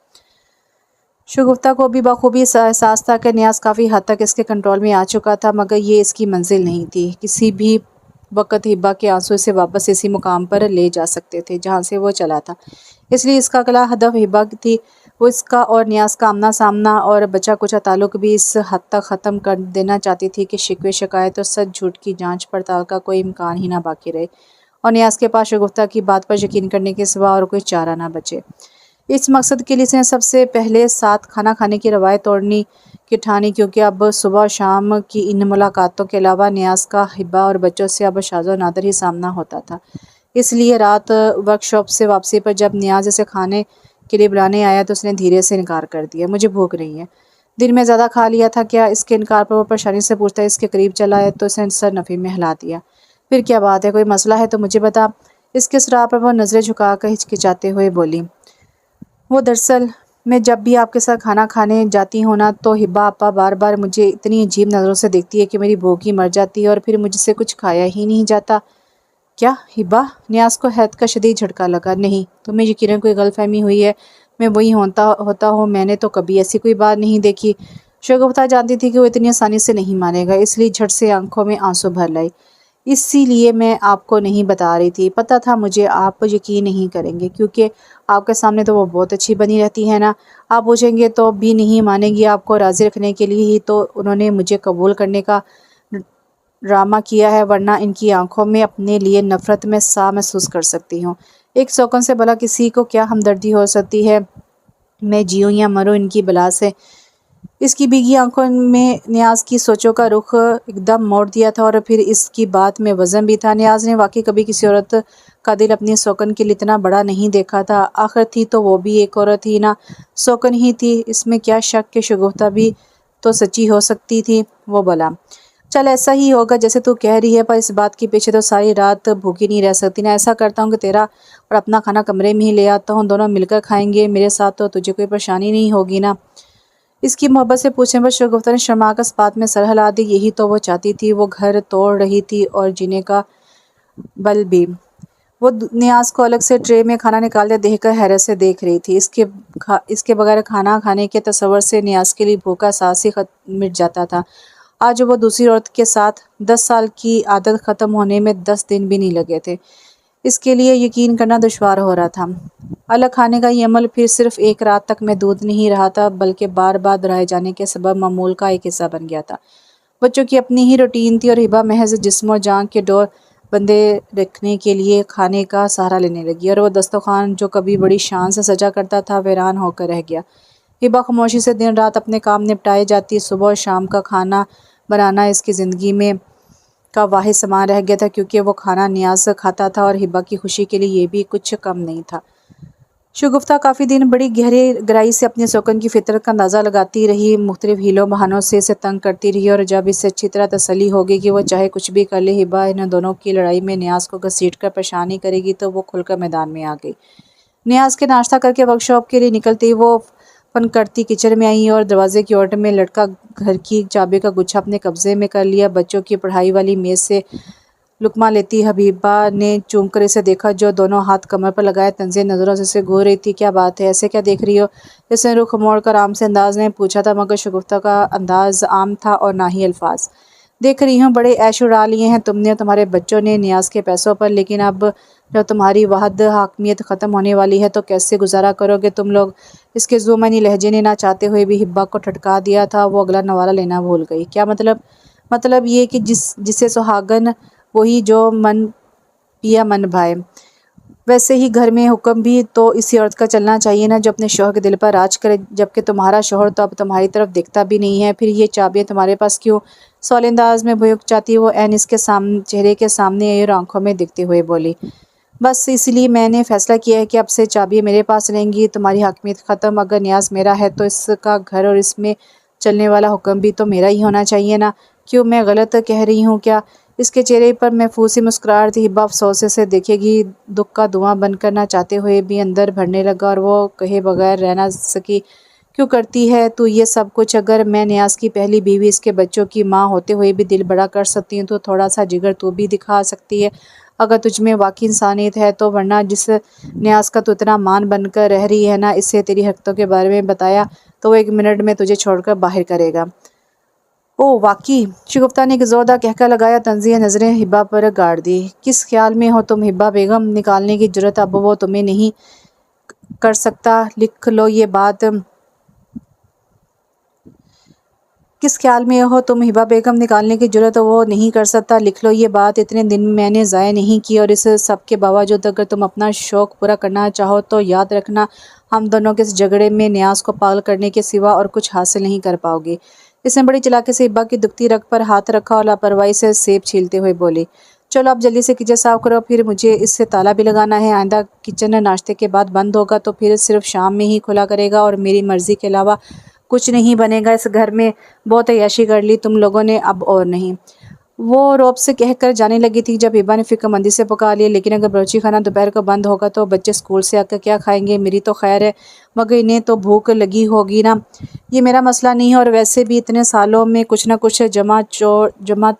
شگفتہ کو بھی بخوبی احساس تھا کہ نیاز کافی حد تک اس کے کنٹرول میں آ چکا تھا، مگر یہ اس کی منزل نہیں تھی۔ کسی بھی وقت ہبا کے آنسو اسے واپس اسی مقام پر لے جا سکتے تھے جہاں سے وہ چلا تھا، اس لیے اس کا اگلا ہدف ہبا تھی۔ وہ اس کا اور نیاز کا آمنا سامنا اور بچا کچا تعلق بھی اس حد تک ختم کر دینا چاہتی تھی کہ شکوے شکایت اور سچ جھوٹ کی جانچ پڑتال کا کوئی امکان ہی نہ باقی رہے، اور نیاز کے پاس شگفتہ کی بات پر یقین کرنے کے سوا اور کوئی چارہ نہ بچے۔ اس مقصد کے لیے اس نے سب سے پہلے ساتھ کھانا کھانے کی روایت توڑنے کی ٹھانی، کیونکہ اب صبح و شام کی ان ملاقاتوں کے علاوہ نیاز کا ہبا اور بچوں سے اب شاذ و نادر ہی سامنا ہوتا تھا۔ اس لیے رات ورک شاپ سے واپسی پر جب نیاز اسے کھانے کے لیے بلانے آیا تو اس نے دھیرے سے انکار کر دیا۔ مجھے بھوک نہیں ہے۔ دن میں زیادہ کھا لیا تھا کیا؟ اس کے انکار پر وہ پریشانی سے پوچھتا اس کے قریب چلا ہے تو اس نے سر نفی میں ہلا دیا۔ پھر کیا بات ہے؟ کوئی مسئلہ ہے تو مجھے بتا۔ اس کے سراغ پر وہ نظریں جھکا کر ہچکچاتے ہوئے بولی۔ وہ دراصل میں جب بھی آپ کے ساتھ کھانا کھانے جاتی ہوں نا تو ہبا آپا بار بار مجھے اتنی عجیب نظروں سے دیکھتی ہے کہ میری بھوک ہی مر جاتی ہے اور پھر مجھ سے کچھ کھایا ہی نہیں جاتا۔ کیا ہبا؟ نیاز کو حیرت کا شدید جھٹکا لگا۔ نہیں، تمہیں یقیناً کوئی غلط فہمی ہوئی ہے، میں وہی ہوتا ہوں، میں نے تو کبھی ایسی کوئی بات نہیں دیکھی۔ شگفتہ جانتی تھی کہ وہ اتنی آسانی سے نہیں مانے گا، اس لیے جھٹ سے آنکھوں میں آنسو بھر لائی۔ اسی لیے میں آپ کو نہیں بتا رہی تھی، پتہ تھا مجھے آپ یقین نہیں کریں گے، کیونکہ آپ کے سامنے تو وہ بہت اچھی بنی رہتی ہے نا۔ آپ پوچھیں گے تو بھی نہیں مانیں گی، آپ کو راضی رکھنے کے لیے ہی تو انہوں نے مجھے قبول کرنے کا ڈرامہ کیا ہے، ورنہ ان کی آنکھوں میں اپنے لیے نفرت میں سا محسوس کر سکتی ہوں۔ ایک سوکن سے بھلا کسی کو کیا ہمدردی ہو سکتی ہے؟ میں جیوں یا مروں ان کی بلا سے۔ اس کی بھیگی آنکھوں میں نیاز کی سوچوں کا رخ ایک دم موڑ دیا تھا، اور پھر اس کی بات میں وزن بھی تھا۔ نیاز نے واقعی کبھی کسی عورت کا دل اپنی سوکن کے لیے اتنا بڑا نہیں دیکھا تھا۔ آخر تھی تو وہ بھی ایک عورت ہی نا، سوکن ہی تھی، اس میں کیا شک کہ شگفتہ بھی تو سچی ہو سکتی تھی۔ وہ بولا، چل ایسا ہی ہوگا جیسے تو کہہ رہی ہے، پر اس بات کے پیچھے تو ساری رات بھوکی نہیں رہ سکتی نا۔ ایسا کرتا ہوں کہ تیرا اور اپنا کھانا کمرے میں ہی لے آتا ہوں، دونوں مل کر کھائیں گے، میرے ساتھ تو تجھے کوئی پریشانی نہیں ہوگی نا؟ اس کی محبت سے پوچھنے پر شگفتہ نے شرما کر اس بات میں سر ہلا دی۔ یہی تو وہ چاہتی تھی، وہ گھر توڑ رہی تھی اور جینے کا بل بھی۔ وہ نیاز کو الگ سے ٹرے میں کھانا نکالتے دیکھ کر حیرت سے دیکھ رہی تھی۔ اس کے بغیر کھانا کھانے کے تصور سے نیاز کے لیے بھوکا سانس ہی مٹ جاتا تھا۔ آج وہ دوسری عورت کے ساتھ 10 سال کی عادت ختم ہونے میں 10 دن بھی نہیں لگے تھے، اس کے لیے یقین کرنا دشوار ہو رہا تھا۔ الگ کھانے کا یہ عمل پھر صرف ایک رات تک محدود نہیں رہا تھا، بلکہ بار بار دہرائے جانے کے سبب معمول کا ایک حصہ بن گیا تھا۔ بچوں کی اپنی ہی روٹین تھی اور ہبا محض جسم و جان کے ڈور بندے رکھنے کے لیے کھانے کا سہارا لینے لگی، اور وہ دسترخوان جو کبھی بڑی شان سے سجا کرتا تھا ویران ہو کر رہ گیا۔ ہبا خاموشی سے دن رات اپنے کام نپٹائے جاتی، صبح اور شام کا کھانا بنانا اس کی زندگی میں کا واحد سامان رہ گیا تھا، کیونکہ وہ کھانا نیاز کھاتا تھا اور ہبا کی خوشی کے لیے یہ بھی کچھ کم نہیں تھا۔ شگفتہ کافی دن بڑی گہرائی سے اپنی سوکن کی فطرت کا اندازہ لگاتی رہی، مختلف ہیلوں بہانوں سے اسے تنگ کرتی رہی، اور جب اسے اچھی طرح تسلی ہو گئی کہ وہ چاہے کچھ بھی کر لے ہبا ان دونوں کی لڑائی میں نیاز کو گھسیٹ کر پریشان نہیں کرے گی، تو وہ کھل کر میدان میں آ گئی۔ نیاز کے ناشتہ کر کے ورک شاپ کے لیے نکلتے ہی وہ فن کرتی کچن میں آئی اور دروازے کی اوٹ میں لٹکا گھر کی چابی کا گچھا اپنے قبضے میں کر لیا۔ بچوں کی پڑھائی والی میز سے لقمہ لیتی حبیبہ نے چونک کر اسے دیکھا، جو دونوں ہاتھ کمر پر لگائے تنزیہ نظروں سے اسے گھور رہی تھی۔ کیا بات ہے، ایسے کیا دیکھ رہی ہو؟ اس نے رخ موڑ کر عام سے انداز میں پوچھا تھا، مگر شگفتہ کا انداز عام تھا اور نہ ہی الفاظ۔ دیکھ رہی ہوں بڑے عیش اڑا لیے ہیں تم نے اور تمہارے بچوں نے نیاز کے پیسوں پر، لیکن اب جب تمہاری واحد حاکمیت ختم ہونے والی ہے تو کیسے گزارا کرو گے تم لوگ؟ اس کے ذومعنی لہجے نے نہ چاہتے ہوئے بھی ہبا کو ٹھٹکا دیا تھا۔ وہ اگلا نوالہ لینا بھول گئی۔ کیا مطلب؟ مطلب یہ کہ جسے سہاگن وہی جو من پیا من بھائے۔ ویسے ہی گھر میں حکم بھی تو اسی عورت کا چلنا چاہیے نا، جو اپنے شوہر کے دل پر راج کرے، جبکہ تمہارا شوہر تو اب تمہاری طرف دیکھتا بھی نہیں ہے۔ پھر یہ چابیاں تمہارے پاس کیوں؟ سوال انداز میں بھوک چاہتی وہ عین اس کے چہرے کے سامنے آئی اور آنکھوں میں دیکھتے ہوئے بولی، بس اس لیے میں نے فیصلہ کیا ہے کہ اب سے چابیاں میرے پاس رہیں گی۔ تمہاری حاکمیت ختم۔ اگر نیاز میرا ہے تو اس کا گھر اور اس میں چلنے والا حکم بھی تو میرا ہی ہونا چاہیے نا۔ کیوں، میں غلط کہہ رہی ہوں کیا؟ اس کے چہرے پر محفوظ سی مسکراہٹ تھی۔ ہبا افسوس سے دیکھے گی دکھ کا دھواں بن کر نہ چاہتے ہوئے بھی اندر بھرنے لگا، اور وہ کہے بغیر رہ نہ سکی، کیوں کرتی ہے تو یہ سب کچھ؟ اگر میں نیاز کی پہلی بیوی، اس کے بچوں کی ماں ہوتے ہوئے بھی دل بڑا کر سکتی ہوں تو تھوڑا سا جگر تو بھی دکھا سکتی ہے اگر تجھ میں واقعی انسانیت ہے تو، ورنہ جس نیاز کا تو اتنا مان بن کر رہ رہی ہے نا، اسے تیری حرکتوں کے بارے میں بتایا تو وہ 1 منٹ میں تجھے چھوڑ کر باہر کرے گا۔ اوہ واقعی؟ شگفتہ نے ایک زوردار کہکہ لگایا، تنزیہ نظریں ہبا پر گاڑ دی۔ کس خیال میں ہو تم ہبا بیگم؟ نکالنے کی جرأت اب وہ تمہیں نہیں کر سکتا، لکھ لو یہ بات۔ کس خیال میں ہو تم ہبا بیگم؟ نکالنے کی جرأت وہ نہیں کر سکتا، لکھ لو یہ بات۔ اتنے دن میں نے ضائع نہیں کیے، اور اس سب کے باوجود اگر تم اپنا شوق پورا کرنا چاہو تو یاد رکھنا، ہم دونوں کے اس جھگڑے میں نیاز کو پاگل کرنے کے سوا اور کچھ حاصل نہیں کر پاؤ گی۔ اس نے بڑی چالاکی سے ہبا کی دکھتی رگ پر ہاتھ رکھا اور لاپرواہی سے سیب چھیلتے ہوئے بولی، چلو اب جلدی سے کچن صاف کرو، پھر مجھے اس سے تالا بھی لگانا ہے۔ آئندہ کچن ناشتے کے بعد بند ہوگا تو پھر صرف شام میں ہی کھلا کرے گا، اور میری مرضی کے علاوہ کچھ نہیں بنے گا اس گھر میں۔ بہت عیاشی کر لی تم لوگوں نے، اب اور نہیں۔ وہ روب سے کہہ کر جانے لگی تھی جب ہبا نے فکر مندی سے پکار لیا، لیکن اگر باورچی خانہ دوپہر کو بند ہوگا تو بچے اسکول سے آ کر کیا کھائیں گے؟ میری تو خیر ہے، مگر انہیں تو بھوک لگی ہوگی نا۔ یہ میرا مسئلہ نہیں ہے، اور ویسے بھی اتنے سالوں میں کچھ نہ کچھ جمع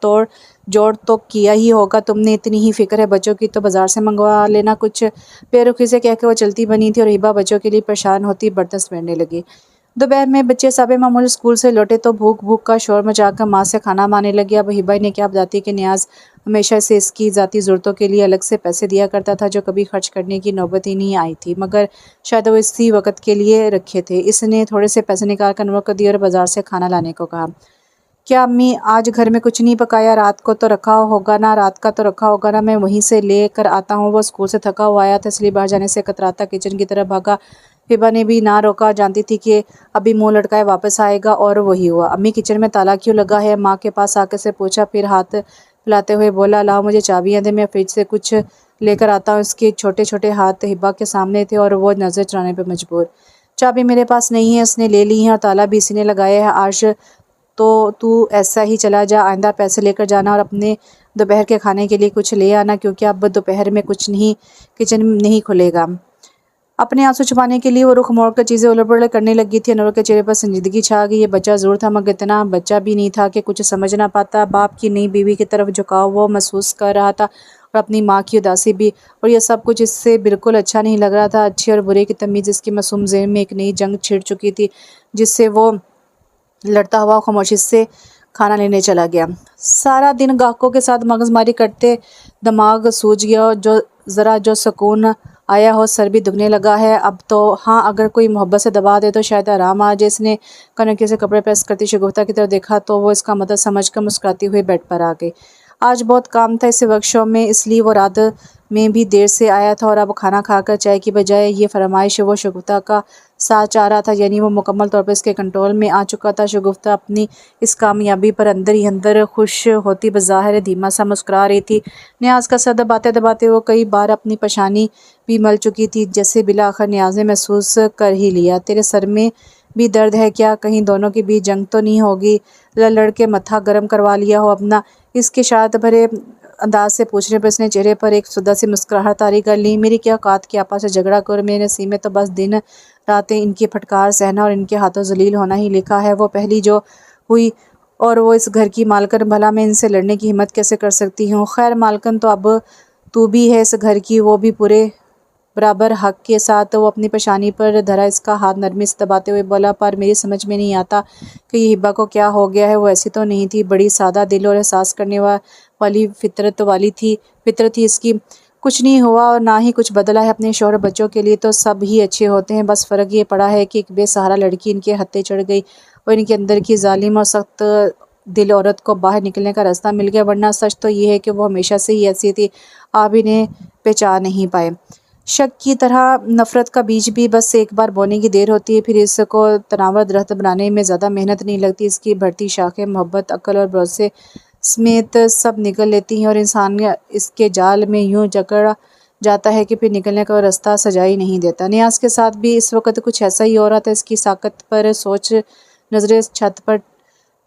توڑ جوڑ تو کیا ہی ہوگا تم نے۔ اتنی ہی فکر ہے بچوں کی تو بازار سے منگوا لینا کچھ۔ بے رخی سے کہہ کے وہ چلتی بنی تھی اور ہبا بچوں کے لیے پریشان ہوتی برتن سمیٹنے لگی۔ دوپہر میں بچے سابق معمول اسکول سے لوٹے تو بھوک کا شور مچا کر ماں سے کھانا مانگنے لگے۔ اب ہبا انہیں کیا بتاتی کہ نیاز ہمیشہ اسے اس کی ذاتی ضرورتوں کے لیے الگ سے پیسے دیا کرتا تھا، جو کبھی خرچ کرنے کی نوبت ہی نہیں آئی تھی، مگر شاید وہ اسی وقت کے لیے رکھے تھے۔ اس نے تھوڑے سے پیسے نکال کر انور کو دیے اور بازار سے کھانا لانے کو کہا۔ کیا امی آج گھر میں کچھ نہیں پکایا؟ رات کو تو رکھا ہوگا نا، رات کا تو رکھا ہوگا نا، میں وہیں سے لے کر آتا ہوں۔ وہ اسکول سے تھکا ہوا آیا تھا، اس لیے باہر جانے سے کتراتا کچن کی طرف بھاگا۔ ہبا نے بھی نہ روکا، جانتی تھی کہ ابھی منہ لٹکائے واپس آئے گا، اور وہی ہوا۔ امی کچن میں تالا کیوں لگا ہے؟ ماں کے پاس آ کر سے پوچھا، پھر ہاتھ پھیلاتے ہوئے بولا، لاؤ مجھے چابیاں دے، میں فریج سے کچھ لے کر آتا ہوں۔ اس کے چھوٹے چھوٹے ہاتھ ہبا کے سامنے تھے اور وہ نظر چرانے پہ مجبور۔ چابی میرے پاس نہیں ہے، اس نے لے لی ہیں اور تالا بھی اسی نے لگایا ہے۔ آج تو ایسا ہی چلا جا، آئندہ پیسے لے کر جانا اور اپنے دوپہر کے کھانے کے لیے کچھ لے آنا، کیونکہ اب دوپہر میں کچن نہیں کھلے گا۔ اپنے آنسو چھپانے کے لیے وہ رخ موڑ کر چیزیں الٹ پلٹ کرنے لگی تھی۔ انور کے چہرے پر سنجیدگی چھا گئی۔ یہ بچہ ضرور تھا، مگر اتنا بچہ بھی نہیں تھا کہ کچھ سمجھ نہ پاتا۔ باپ کی نئی بیوی کی طرف جھکاؤ وہ محسوس کر رہا تھا، اور اپنی ماں کی اداسی بھی، اور یہ سب کچھ اس سے بالکل اچھا نہیں لگ رہا تھا۔ اچھے اور برے کی تمیز اس کی معصوم ذہن میں ایک نئی جنگ چھڑ چکی تھی، جس سے وہ لڑتا ہوا خاموشی سے کھانا لینے چلا گیا۔ سارا دن گاہکوں کے ساتھ مغز ماری کرتے دماغ سوج گیا، اور جو سکون آیا ہو سر بھی دکھنے لگا ہے اب تو۔ ہاں، اگر کوئی محبت سے دبا دے تو شاید آرام آ جائے۔ اس نے کنکھی سے کپڑے پریس کرتی شگفتہ کی طرف دیکھا تو وہ اس کا مدد سمجھ کر مسکراتی ہوئی بیڈ پر آ گئی۔ آج بہت کام تھا اسے ورک شاپ میں، اس لیے وہ رات میں بھی دیر سے آیا تھا، اور اب کھانا کھا کر چائے کی بجائے یہ فرمائش وہ شگفتہ کا ساتھ چاہ رہا تھا، یعنی وہ مکمل طور پر اس کے کنٹرول میں آ چکا تھا۔ شگفتہ اپنی اس کامیابی پر اندر ہی اندر خوش ہوتی بظاہر دھیما سا مسکرا رہی تھی۔ نیاز کا سر دباتے دباتے وہ کئی بار اپنی پیشانی بھی مل چکی تھی، جیسے بالآخر نیاز نے محسوس کر ہی لیا۔ تیرے سر میں بھی درد ہے کیا؟ کہیں دونوں کے بیچ جنگ تو نہیں ہوگی؟ لڑ لڑ کے متھا گرم کروا لیا ہو اپنا؟ اس کے شرارت بھرے انداز سے پوچھنے پر اس نے چہرے پر ایک سودا سی مسکراہٹ طاری کر لی۔ میری کیا اوقات کہ آپا سے جھگڑا کرو، میرے نصیب میں تو بس دن راتیں ان کی پھٹکار سہنا اور ان کے ہاتھوں ذلیل ہونا ہی لکھا ہے۔ وہ پہلی جو ہوئی اور وہ اس گھر کی مالکن، بھلا میں ان سے لڑنے کی ہمت کیسے کر سکتی ہوں؟ خیر مالکن تو اب تو بھی ہے اس گھر کی، وہ بھی پورے برابر حق کے ساتھ۔ وہ اپنی پیشانی پر دھرا اس کا ہاتھ نرمی سے دباتے ہوئے بولا، پر میری سمجھ میں نہیں آتا کہ یہ ہبہ کو کیا ہو گیا ہے؟ وہ ایسی تو نہیں تھی، بڑی سادہ دل اور احساس کرنے والی فطرت والی تھی، فطرت تھی اس کی۔ کچھ نہیں ہوا اور نہ ہی کچھ بدلا ہے۔ اپنے شوہر بچوں کے لیے تو سب ہی اچھے ہوتے ہیں، بس فرق یہ پڑا ہے کہ ایک بے سہارا لڑکی ان کے ہتھے چڑھ گئی اور ان کے اندر کی ظالم اور سخت دل عورت کو باہر نکلنے کا راستہ مل گیا، ورنہ سچ تو یہ ہے کہ وہ ہمیشہ سے ہی ایسی تھی، آپ انہیں پہچان نہیں پائے۔ شک کی طرح نفرت کا بیج بھی بس ایک بار بونے کی دیر ہوتی ہے، پھر اس کو تناور درخت بنانے میں زیادہ محنت نہیں لگتی۔ اس کی بڑھتی شاخیں محبت، عقل اور بھروسے سمیت سب نگل لیتی ہیں، اور انسان اس کے جال میں یوں جکڑ جاتا ہے کہ پھر نکلنے کا راستہ سجائی نہیں دیتا۔ نیاز کے ساتھ بھی اس وقت کچھ ایسا ہی ہو رہا تھا۔ اس کی ساکت پر سوچ نظریں چھت پر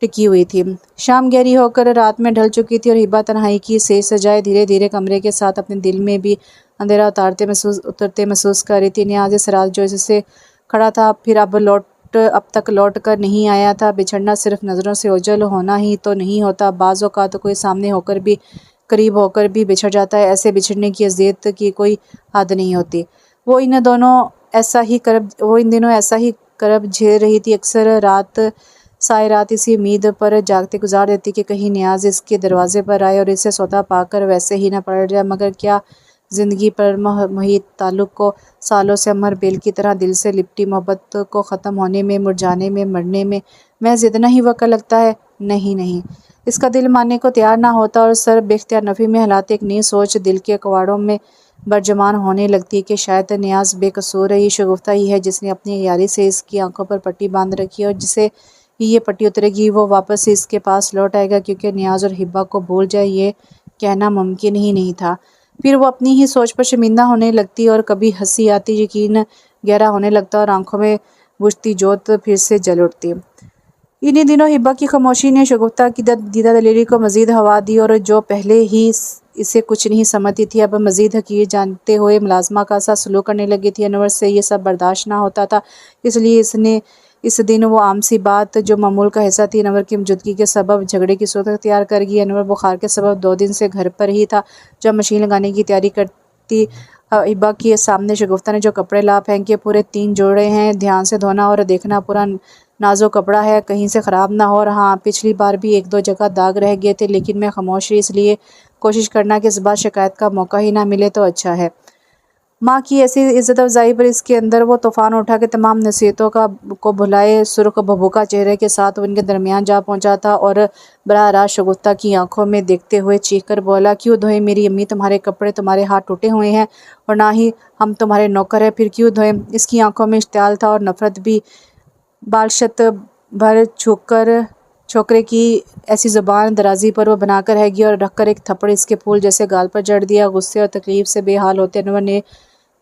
ٹکی ہوئی تھی۔ شام گہری ہو کر رات میں ڈھل چکی تھی اور ہبہ تنہائی کی سیج سجائے دھیرے دھیرے کمرے کے ساتھ اپنے دل میں بھی اندھیرا اترتے محسوس کر رہی تھی۔ نیاز اس رات جو اس سے کھڑا تھا، پھر اب تک لوٹ کر نہیں آیا تھا۔ بچھڑنا صرف نظروں سے اوجھل ہونا ہی تو نہیں ہوتا، بعض اوقات کوئی سامنے ہو کر بھی، قریب ہو کر بھی بچھڑ جاتا ہے۔ ایسے بچھڑنے کی اذیت کی کوئی حد نہیں ہوتی۔ وہ ان دنوں ایسا ہی کرب جھیل رہی تھی۔ اکثر سائے رات اسی امید پر جاگتے گزار دیتی کہ کہیں نیاز اس کے دروازے پر آئے اور اسے سودا پا کر ویسے ہی نہ پلٹ جائے، مگر کیا زندگی پر محیط تعلق کو سالوں سے امر بیل کی طرح دل سے لپٹی محبت کو ختم ہونے میں، مرجھانے میں، مرنے میں محض اتنا ہی وقت لگتا ہے؟ نہیں، اس کا دل ماننے کو تیار نہ ہوتا اور سر بے اختیار نفی میں ہلاتے ایک نئی سوچ دل کے کواڑوں میں برجمان ہونے لگتی کہ شاید نیاز بے قصور ہے، یہ شگفتہ ہی ہے جس نے اپنی عیاری سے اس کی آنکھوں پر پٹی باندھ رکھی ہے، اور جسے ہی یہ پٹی اترے گی وہ واپس اس کے پاس لوٹ آئے گا، کیونکہ نیاز اور ہبہ کو بھول جائے یہ کہنا ممکن ہی نہیں تھا۔ پھر وہ اپنی ہی سوچ پر شرمندہ ہونے لگتی اور کبھی ہنسی آتی، یقین گہرا ہونے لگتا اور آنکھوں میں بجھتی جوت پھر سے جل اٹھتی۔ انہی دنوں ہبہ کی خاموشی نے شگفتہ کی دیدہ دلیری کو مزید ہوا دی، اور جو پہلے ہی اسے کچھ نہیں سمجھتی تھی اب مزید حقیر جانتے ہوئے ملازمہ کا سا سلوک کرنے لگی تھی۔ انور سے یہ سب برداشت نہ ہوتا تھا، اس لیے اس دن وہ عام سی بات جو معمول کا حصہ تھی، انور کی موجودگی کے سبب جھگڑے کی صورت اختیار کر گئی۔ انور بخار کے سبب 2 دن سے گھر پر ہی تھا۔ جب مشین لگانے کی تیاری کرتی ہبہ کے سامنے شگفتہ نے جو کپڑے لا پھینکے، پورے 3 جوڑے ہیں، دھیان سے دھونا اور دیکھنا، پورا نازک کپڑا ہے، کہیں سے خراب نہ ہو، اور ہاں پچھلی بار بھی 1-2 جگہ داغ رہ گئے تھے، لیکن میں خاموش رہی، اس لیے کوشش کرنا کہ اس بار شکایت کا موقع ہی نہ ملے تو اچھا ہے۔ ماں کی ایسی عزت افزائی پر اس کے اندر وہ طوفان اٹھا کہ تمام نصیحتوں کو بھلائے سرخ بھبوکا چہرے کے ساتھ وہ ان کے درمیان جا پہنچا تھا اور براہ راست شگفتہ کی آنکھوں میں دیکھتے ہوئے چیخ کر بولا، کیوں دھوئیں میری امی تمہارے کپڑے؟ تمہارے ہاتھ ٹوٹے ہوئے ہیں اور نہ ہی ہم تمہارے نوکر ہیں، پھر کیوں دھوئیں؟ اس کی آنکھوں میں اشتعال تھا اور نفرت بھی۔ بالشت بھر چھوکرے کی ایسی زبان درازی پر وہ بنا کر رہ گئی اور رکھ کر ایک تھپڑ اس کے پھول جیسے گال پر جڑ دیا۔ غصے اور تکلیف سے بے حال ہوتے انور نے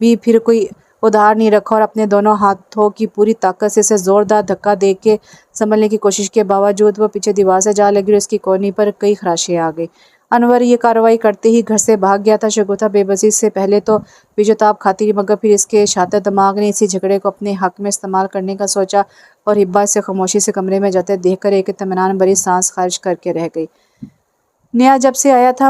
بھی پھر کوئی ادھار نہیں رکھا اور اپنے دونوں ہاتھوں کی پوری طاقت سے اسے زوردار دھکا دے کے سنبھلنے کی کوشش کے باوجود وہ پیچھے دیوار سے جا لگی اور اس کی کونی پر کئی خراشیں آ گئی۔ انور یہ کارروائی کرتے ہی گھر سے بھاگ گیا تھا۔ شگفتہ بے بسی سے پہلے تو پیچ و تاب کھاتی رہی، مگر پھر اس کے شاطر دماغ نے اسی جھگڑے کو اپنے حق میں استعمال کرنے کا سوچا اور ہبہ اسے خاموشی سے کمرے میں جاتے دیکھ کر ایک اطمینان بھری سانس خارج کر کے رہ گئی۔ نیا جب سے آیا تھا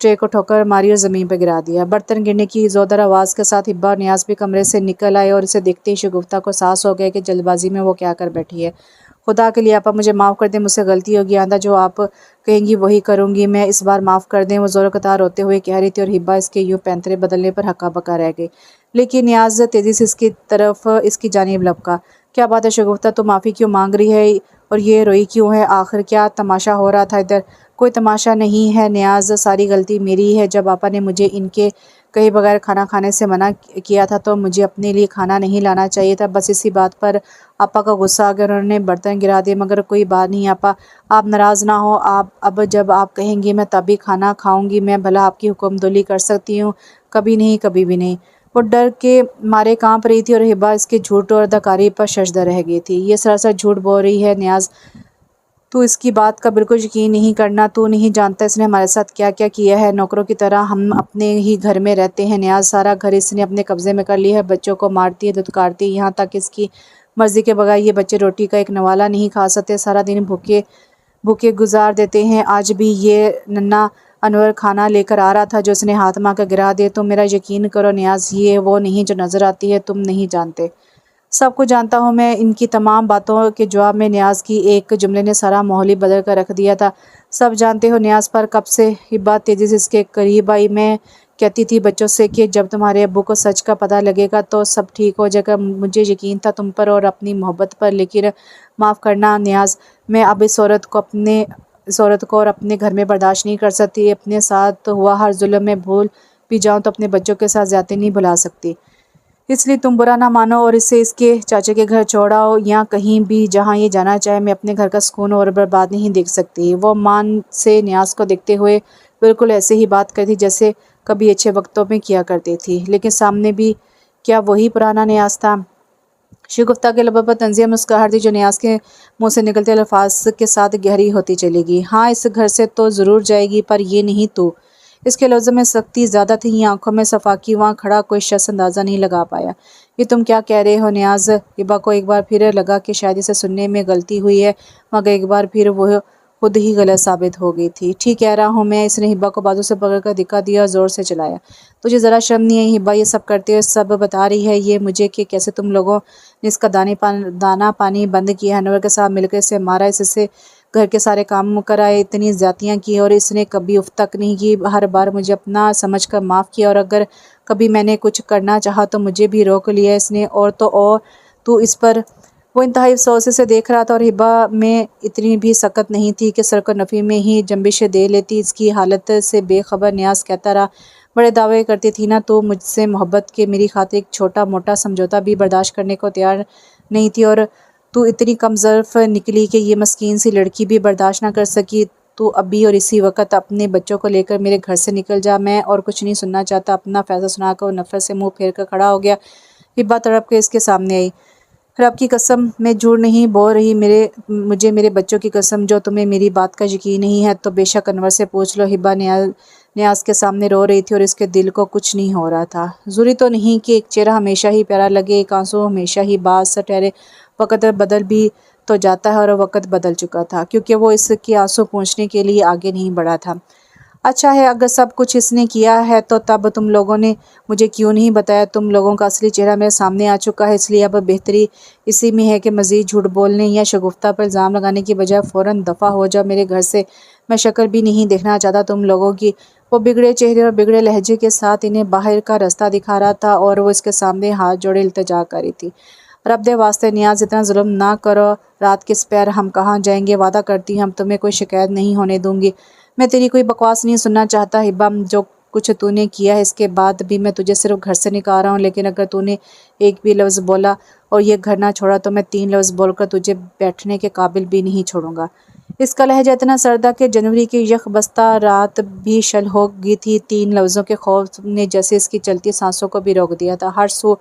ٹرے کو ٹھوکر ماری اور زمین پہ گرا دیا۔ برتن گرنے کی زوردار آواز کے ساتھ ہبا اور نیاز بھی کمرے سے نکل آئے اور اسے دیکھتے ہی شگفتہ کو احساس ہو گیا کہ جلد بازی میں وہ کیا کر بیٹھی ہے۔ خدا کے لیے آپا مجھے معاف کر دیں، مجھ سے غلطی ہوگی، آئندہ جو آپ کہیں گی وہی کروں گی، میں اس بار معاف کر دیں، وہ زور قطار روتے ہوئے کہہ رہی تھی اور ہبا اس کے یوں پینترے بدلنے پر ہکا بکا رہ گئی۔ لیکن نیاز تیزی سے اس کی جانب لپکا۔ کیا بات ہے شگفتہ، تو معافی کیوں مانگ رہی ہے اور یہ روئی کیوں ہے؟ آخر کیا تماشا ہو رہا تھا ادھر؟ کوئی تماشا نہیں ہے نیاز، ساری غلطی میری ہے۔ جب آپا نے مجھے ان کے کہے بغیر کھانا کھانے سے منع کیا تھا تو مجھے اپنے لیے کھانا نہیں لانا چاہیے تھا۔ بس اسی بات پر آپا کا غصہ آ گیا، انہوں نے برتن گرا دیے۔ مگر کوئی بات نہیں آپا، آپ ناراض نہ ہو، اب جب آپ کہیں گی میں تبھی کھانا کھاؤں گی، میں بھلا آپ کی حکم دولی کر سکتی ہوں؟ کبھی نہیں، کبھی بھی نہیں۔ وہ ڈر کے مارے کانپ رہی تھی اور ہبا اس کے جھوٹ اور اداکاری پر ششدر رہ گئی تھی۔ یہ سراسر جھوٹ بول رہی ہے نیاز، تو اس کی بات کا بالکل یقین نہیں کرنا، تو نہیں جانتا اس نے ہمارے ساتھ کیا کیا کیا ہے۔ نوکروں کی طرح ہم اپنے ہی گھر میں رہتے ہیں نیاز، سارا گھر اس نے اپنے قبضے میں کر لیا ہے، بچوں کو مارتی ہے، دھتکارتی ہے، یہاں تک اس کی مرضی کے بغیر یہ بچے روٹی کا ایک نوالہ نہیں کھا سکتے، سارا دن بھوکے گزار دیتے ہیں۔ آج بھی یہ ننھا انور کھانا لے کر آ رہا تھا جو اس نے ہاتھ مار کر گرا دیا۔ تم میرا یقین کرو نیاز، یہ وہ نہیں جو نظر آتی ہے، تم نہیں جانتے۔ سب کچھ جانتا ہوں میں۔ ان کی تمام باتوں کے جواب میں نیاز کی ایک جملے نے سارا ماحول ہی بدل کر رکھ دیا تھا۔ سب جانتے ہو نیاز، پر کب سے؟ ہبا تیزی سے اس کے قریب آئی۔ میں کہتی تھی بچوں سے کہ جب تمہارے ابو کو سچ کا پتہ لگے گا تو سب ٹھیک ہو جائے گا۔ مجھے یقین تھا تم پر اور اپنی محبت پر، لیکن معاف کرنا نیاز، میں اب اس عورت کو اور اپنے گھر میں برداشت نہیں کر سکتی۔ اپنے ساتھ ہوا ہر ظلم میں بھول بھی جاؤں تو اپنے بچوں کے ساتھ زیادتی نہیں بھلا سکتی۔ اس لیے تم برا نہ مانو اور اسے اس کے چاچے کے گھر چھوڑاؤ یا کہیں بھی جہاں یہ جانا چاہے۔ میں اپنے گھر کا سکون اور برباد نہیں دیکھ سکتی۔ وہ مان سے نیاز کو دیکھتے ہوئے بالکل ایسے ہی بات کرتی جیسے کبھی اچھے وقتوں میں کیا کرتی تھی، لیکن سامنے بھی کیا وہی پرانا نیاز تھا؟ شگفتہ کے لبوں پر طنزیہ مسکراہٹ تھی جو نیاز کے منہ سے نکلتے الفاظ کے ساتھ گہری ہوتی چلی گئی۔ ہاں، اس گھر سے تو ضرور جائے گی، پر یہ نہیں تو۔ اس کے لفظوں میں سختی زیادہ تھی، یہ آنکھوں میں صفاقی، وہاں کھڑا کوئی شخص اندازہ نہیں لگا پایا۔ یہ تم کیا کہہ رہے ہو نیاز؟ ہبا کو ایک بار پھر لگا کہ شاید اسے سننے میں غلطی ہوئی ہے، مگر ایک بار پھر وہ خود ہی غلط ثابت ہو گئی تھی۔ ٹھیک کہہ رہا ہوں میں، اس نے ہبا کو بازو سے پکڑ کر دھکا دیا اور زور سے چلایا۔ تجھے ذرا شرم نہیں آئی ہبا یہ سب کرتے ہوئے؟ سب بتا رہی ہے یہ مجھے کہ کیسے تم لوگوں نے اس کا دانا پانی بند کیا، انور کے ساتھ مل کر اسے مارا، اس سے گھر کے سارے کام کرائے، اتنی زیادتیاں کی اور اس نے کبھی اف تک نہیں کی۔ ہر بار مجھے اپنا سمجھ کر معاف کیا اور اگر کبھی میں نے کچھ کرنا چاہا تو مجھے بھی روک لیا اس نے، اور تو اس پر۔ وہ انتہائی افسوس سے دیکھ رہا تھا اور ہبا میں اتنی بھی سکت نہیں تھی کہ سر کو نفی میں ہی جنبش دے لیتی۔ اس کی حالت سے بے خبر نیاز کہتا رہا، بڑے دعوے کرتی تھی نا تو مجھ سے محبت کے، میری خاطر ایک چھوٹا موٹا سمجھوتا بھی برداشت کرنے کو تیار نہیں تھی، اور تو اتنی کم ظرف نکلی کہ یہ مسکین سی لڑکی بھی برداشت نہ کر سکی۔ تو ابھی اور اسی وقت اپنے بچوں کو لے کر میرے گھر سے نکل جا، میں اور کچھ نہیں سننا چاہتا۔ اپنا فیصلہ سنا کر وہ نفرت سے منہ پھیر کر کھڑا ہو گیا۔ ہبا تڑپ کے اس کے سامنے آئی۔ رب کی قسم میں جھوٹ نہیں بول رہی، مجھے میرے بچوں کی قسم، جو تمہیں میری بات کا یقین نہیں ہے تو بے شک انور سے پوچھ لو۔ ہبا نیاز کے سامنے رو رہی تھی اور اس کے دل کو کچھ نہیں ہو رہا تھا۔ ضروری تو نہیں کہ ایک چہرہ ہمیشہ ہی پیارا لگے، ایک آنسو ہمیشہ ہی باعث ٹھہرے، وقت بدل بھی تو جاتا ہے، اور وقت بدل چکا تھا کیونکہ وہ اس کے آنسو پوچھنے کے لیے آگے نہیں بڑھا تھا۔ اچھا ہے، اگر سب کچھ اس نے کیا ہے تو تب تم لوگوں نے مجھے کیوں نہیں بتایا؟ تم لوگوں کا اصلی چہرہ میرے سامنے آ چکا ہے، اس لیے اب بہتری اسی میں ہے کہ مزید جھوٹ بولنے یا شگفتہ پر الزام لگانے کی بجائے فوراً دفع ہو جاؤ میرے گھر سے۔ میں شکل بھی نہیں دیکھنا چاہتا تم لوگوں کی۔ وہ بگڑے چہرے اور بگڑے لہجے کے ساتھ انہیں باہر کا راستہ دکھا رہا تھا اور وہ اس کے سامنے ہاتھ جوڑے التجا کر رہی تھی۔ رب دے واسطے نیاز، اتنا ظلم نہ کرو، رات کے سپہر ہم کہاں جائیں گے؟ وعدہ کرتی ہوں تمہیں کوئی شکایت نہیں ہونے دوں گی۔ میں تیری کوئی بکواس نہیں سننا چاہتا ہبا، جو کچھ تو نے کیا ہے اس کے بعد بھی میں تجھے صرف گھر سے نکال رہا ہوں، لیکن اگر تو نے ایک بھی لفظ بولا اور یہ گھر نہ چھوڑا تو میں 3 لفظ بول کر تجھے بیٹھنے کے قابل بھی نہیں چھوڑوں گا۔ اس کا لہجہ اتنا سرد تھا کہ جنوری کی یخ بستہ رات بھی شل ہو گئی تھی۔ 3 لفظوں کے خوف نے جیسے اس کی چلتی سانسوں کو بھی روک دیا تھا۔ ہر سو